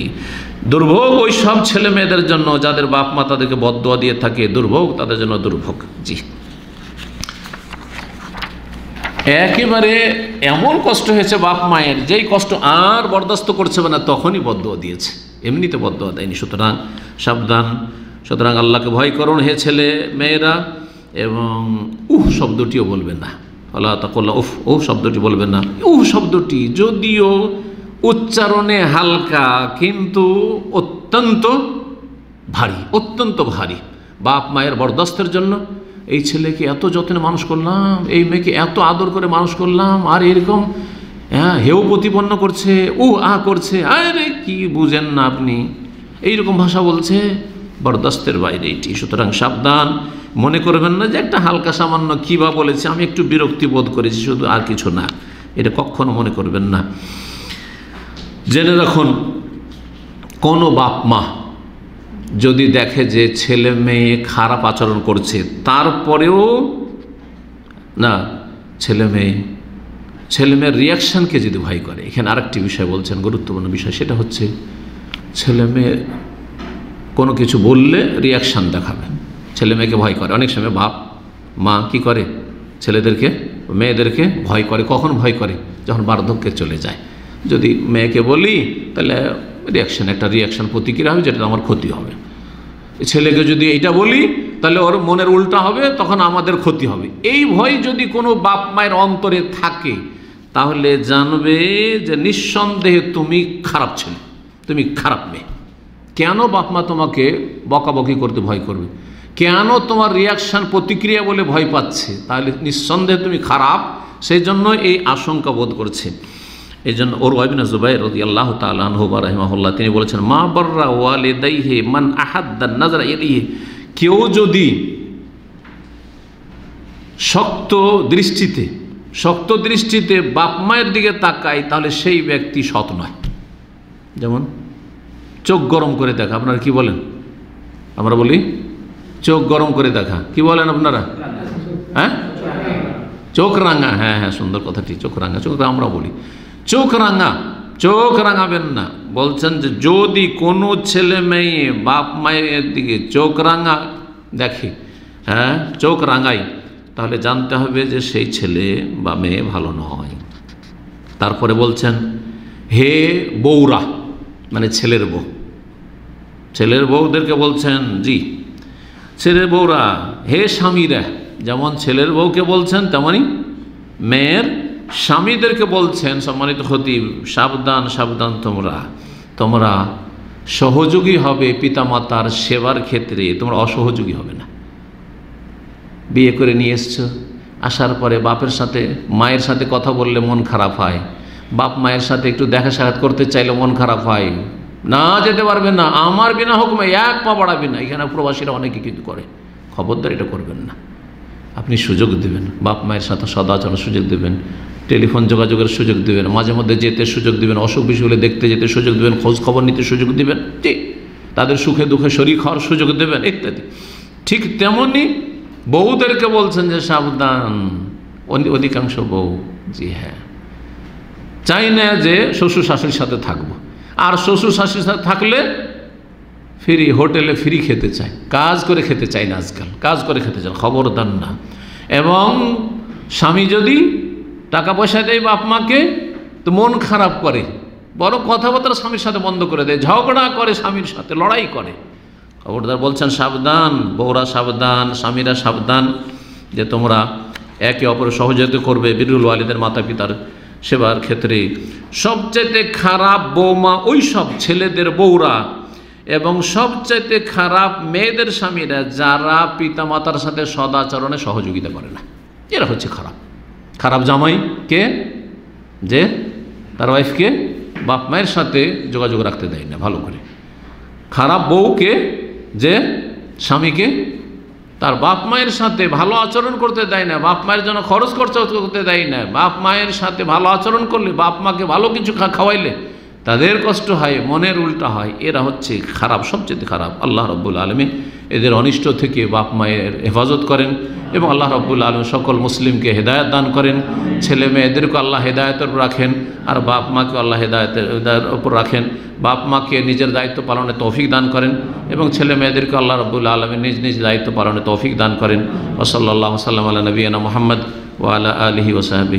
দুর্ভোগ ওই সব ছেলে মেয়েদের জন্য যাদের বাপ মা তাদেরকে বদদোয়া দিয়ে থাকে, দুর্ভোগ তাদের জন্য দুর্ভোগ। জি, একেবারে এমন কষ্ট হয়েছে বাপ মায়ের, যেই কষ্ট আর বরদাস্ত করছে না, তখনই বদদোয়া দিয়েছে, এমনিতে বদদোয়া দেয়নি। সুতরাং সাবধান। সুতরাং আল্লাহকে ভয় করুন হে ছেলে মেয়েরা, এবং শব্দটিও বলবেন না। আল্লাহ তাআলা শব্দটি বলবেন না। শব্দটি যদিও উচ্চারণে হালকা কিন্তু অত্যন্ত ভারী। বাপ মায়ের বরদাস্তের জন্য এই ছেলেকে এত যত্নে মানুষ করলাম, এই মেয়েকে এত আদর করে মানুষ করলাম, আর এরকম হেউ প্রতিপন্ন করছে, করছে, আরে কি বুঝেন না আপনি, এইরকম ভাষা বলছে, বরদাস্তের বাইরে এটি। সুতরাং সাবধান। মনে করবেন না যে একটা হালকা সামান্য কী বা বলেছে, আমি একটু বিরক্তি বোধ করেছি, শুধু, আর কিছু না, এটা কখনো মনে করবেন না। জেনে রাখুন, কোনো বাপ মা যদি দেখে যে ছেলে মেয়ে খারাপ আচরণ করছে, তারপরেও না, ছেলে মেয়ের রিয়াকশানকে যদি ভয় করে, এখানে আরেকটি বিষয় বলছেন, গুরুত্বপূর্ণ বিষয়, সেটা হচ্ছে ছেলে মেয়ে কোনো কিছু বললে রিয়াকশান দেখাবে। ছেলে মেয়েকে ভয় করে। অনেক সময় বাপ মা কি করে, মেয়েদেরকে ভয় করে। কখন ভয় করে? যখন বার্ধক্যে চলে যায়। যদি মেয়েকে বলি তাহলে একটা রিয়াকশান প্রতিক্রিয়া হবে, যেটা আমার ক্ষতি হবে। ছেলেকে যদি এইটা বলি তাহলে ওর মনের উল্টা হবে, তখন আমাদের ক্ষতি হবে। এই ভয় যদি কোনো বাপ মায়ের অন্তরে থাকে, তাহলে জানবে যে নিঃসন্দেহে তুমি খারাপ ছেলে, তুমি খারাপ মেয়ে। কেন বাপ মা তোমাকে বকাবকি করতে ভয় করবে? কেন তোমার রিয়াকশান প্রতিক্রিয়া বলে ভয় পাচ্ছে? তাহলে নিঃসন্দেহে তুমি খারাপ, সেই জন্য এই আশঙ্কা বোধ করছে। এই জন্য উরওয়া ইবনে যুবাইর রাদিয়াল্লাহু তাআলা আনহু রাহিমাহুল্লাহ তিনি বলেছেন, মা বাররা ওয়ালিদাইহি মান আহাদ্দা নাযরা ইলাইহি, কেউ যদি শক্ত দৃষ্টিতে বাপ মায়ের দিকে তাকায়, তাহলে সেই ব্যক্তি সৎ নয়। যেমন চোখ গরম করে দেখা, আপনারা কি বলেন? আমরা বলি চোখ গরম করে দেখা, কি বলেন আপনারা? হ্যাঁ, চোখ রাঙা। হ্যাঁ, সুন্দর কথাটি, চোখ রাঙা। আমরা বলি চোখ রাঙাবেন না। বলছেন যে যদি কোনো ছেলে মেয়ে বাপ মায়ের দিকে চোখ রাঙা দেখে, চোখ রাঙাই, তাহলে জানতে হবে যে সেই ছেলে বা মেয়ে ভালো নয়। তারপরে বলছেন হে বউরা, মানে ছেলের বউ, ছেলের বউদেরকে বলছেন, জি ছেলের বউরা, হে স্বামীরা, যেমন ছেলের বউকে বলছেন তেমনি মেয়ের স্বামীদেরকে বলছেন, সম্মানিত খতিব, সাবধান সাবধান, তোমরা সহযোগী হবে পিতামাতার সেবার ক্ষেত্রে, তোমরা অসহযোগী হবে না। বিয়ে করে নিয়ে এসছো, আসার পরে বাপের সাথে মায়ের সাথে কথা বললে মন খারাপ হয়, বাপ মায়ের সাথে একটু দেখা সাক্ষাৎ করতে চাইলে মন খারাপ হয়, না যেতে পারবেন না, আমার বিনা হুকুমে এক পা বাড়াবে না। এখানে প্রবাসীরা অনেকে কিন্তু করে, খবরদার এটা করবেন না। আপনি সুযোগ দেবেন, বাপ মায়ের সাথে সদাচরণের সুযোগ দেবেন, টেলিফোন যোগাযোগের সুযোগ দেবেন, মাঝে মধ্যে যেতে সুযোগ দেবেন, অসুখ বিসুখ হলে দেখতে যেতে সুযোগ দেবেন, খোঁজ খবর নিতে সুযোগ দেবেন, ঠিক তাদের সুখে দুঃখে শরীক হওয়ার সুযোগ দেবেন ইত্যাদি। ঠিক তেমনি বউদেরকে বলছেন যে সাবধান, অধিকাংশ বউ, জি হ্যাঁ, চাই না যে শ্বশুর শাশুড়ির সাথে থাকবো, আর শ্বশুর শাশুড়ির সাথে থাকলে ফ্রি, হোটেলে ফ্রি খেতে চায়, কাজ করে খেতে চায় না, আজকাল কাজ করে খেতে চায়, খবরদার না। এবং স্বামী যদি টাকা পয়সা দেয় বাপ মাকে তো মন খারাপ করে, বড় কথাবার্তা স্বামীর সাথে বন্ধ করে দেয়, ঝগড়া করে স্বামীর সাথে, লড়াই করে। খবরদার বলছেন সাবধান, বউরা সাবধান, স্বামীরা সাবধান, যে তোমরা একে অপরের সহযোগিতা করবে বিরুল ওয়ালিদের, মাতা পিতার সেবার ক্ষেত্রে। সবচেয়ে খারাপ বৌমা ওই সব ছেলেদের বউরা, এবং সবচাইতে খারাপ মেয়েদের স্বামীরা যারা পিতামাতার সাথে সদাচরণে সহযোগিতা করে না, এরা হচ্ছে খারাপ। খারাপ জামাই কে? যে তার ওয়াইফকে বাপ মায়ের সাথে যোগাযোগ রাখতে দেয় না ভালো করে। খারাপ বউকে? যে স্বামীকে তার বাপ মায়ের সাথে ভালো আচরণ করতে দেয় না, বাপ মায়ের জন্য খরচ খরচা করতে দেয় না, বাপ মায়ের সাথে ভালো আচরণ করলে, বাপ মাকে ভালো কিছু খাওয়াইলে তাদের কষ্ট হয়, মনের উল্টা হয়, এরা হচ্ছে খারাপ, সবচেয়ে খারাপ। আল্লাহ রাব্বুল আলামিন এদের অনিষ্ট থেকে বাপ মায়ের হেফাজত করেন, এবং আল্লাহ রাব্বুল আলামিন সকল মুসলিমকে হেদায়েত দান করেন। ছেলে মেয়েদেরকে আল্লাহ হেদায়েতের উপর রাখেন, আর বাপ মাকে আল্লাহ হেদায়েতের উপর রাখেন। বাপ মাকে নিজের দায়িত্ব পালনে তৌফিক দান করেন, এবং ছেলে মেয়েদেরকে আল্লাহ রাব্বুল আলামিন নিজ নিজ দায়িত্ব পালনে তৌফিক দান করেন। ওয়া সাল্লাল্লাহু সাল্লাম আলা নবিয়িনা মুহাম্মদ ওয়া আলা আলিহি ওয়া সাহবিহি।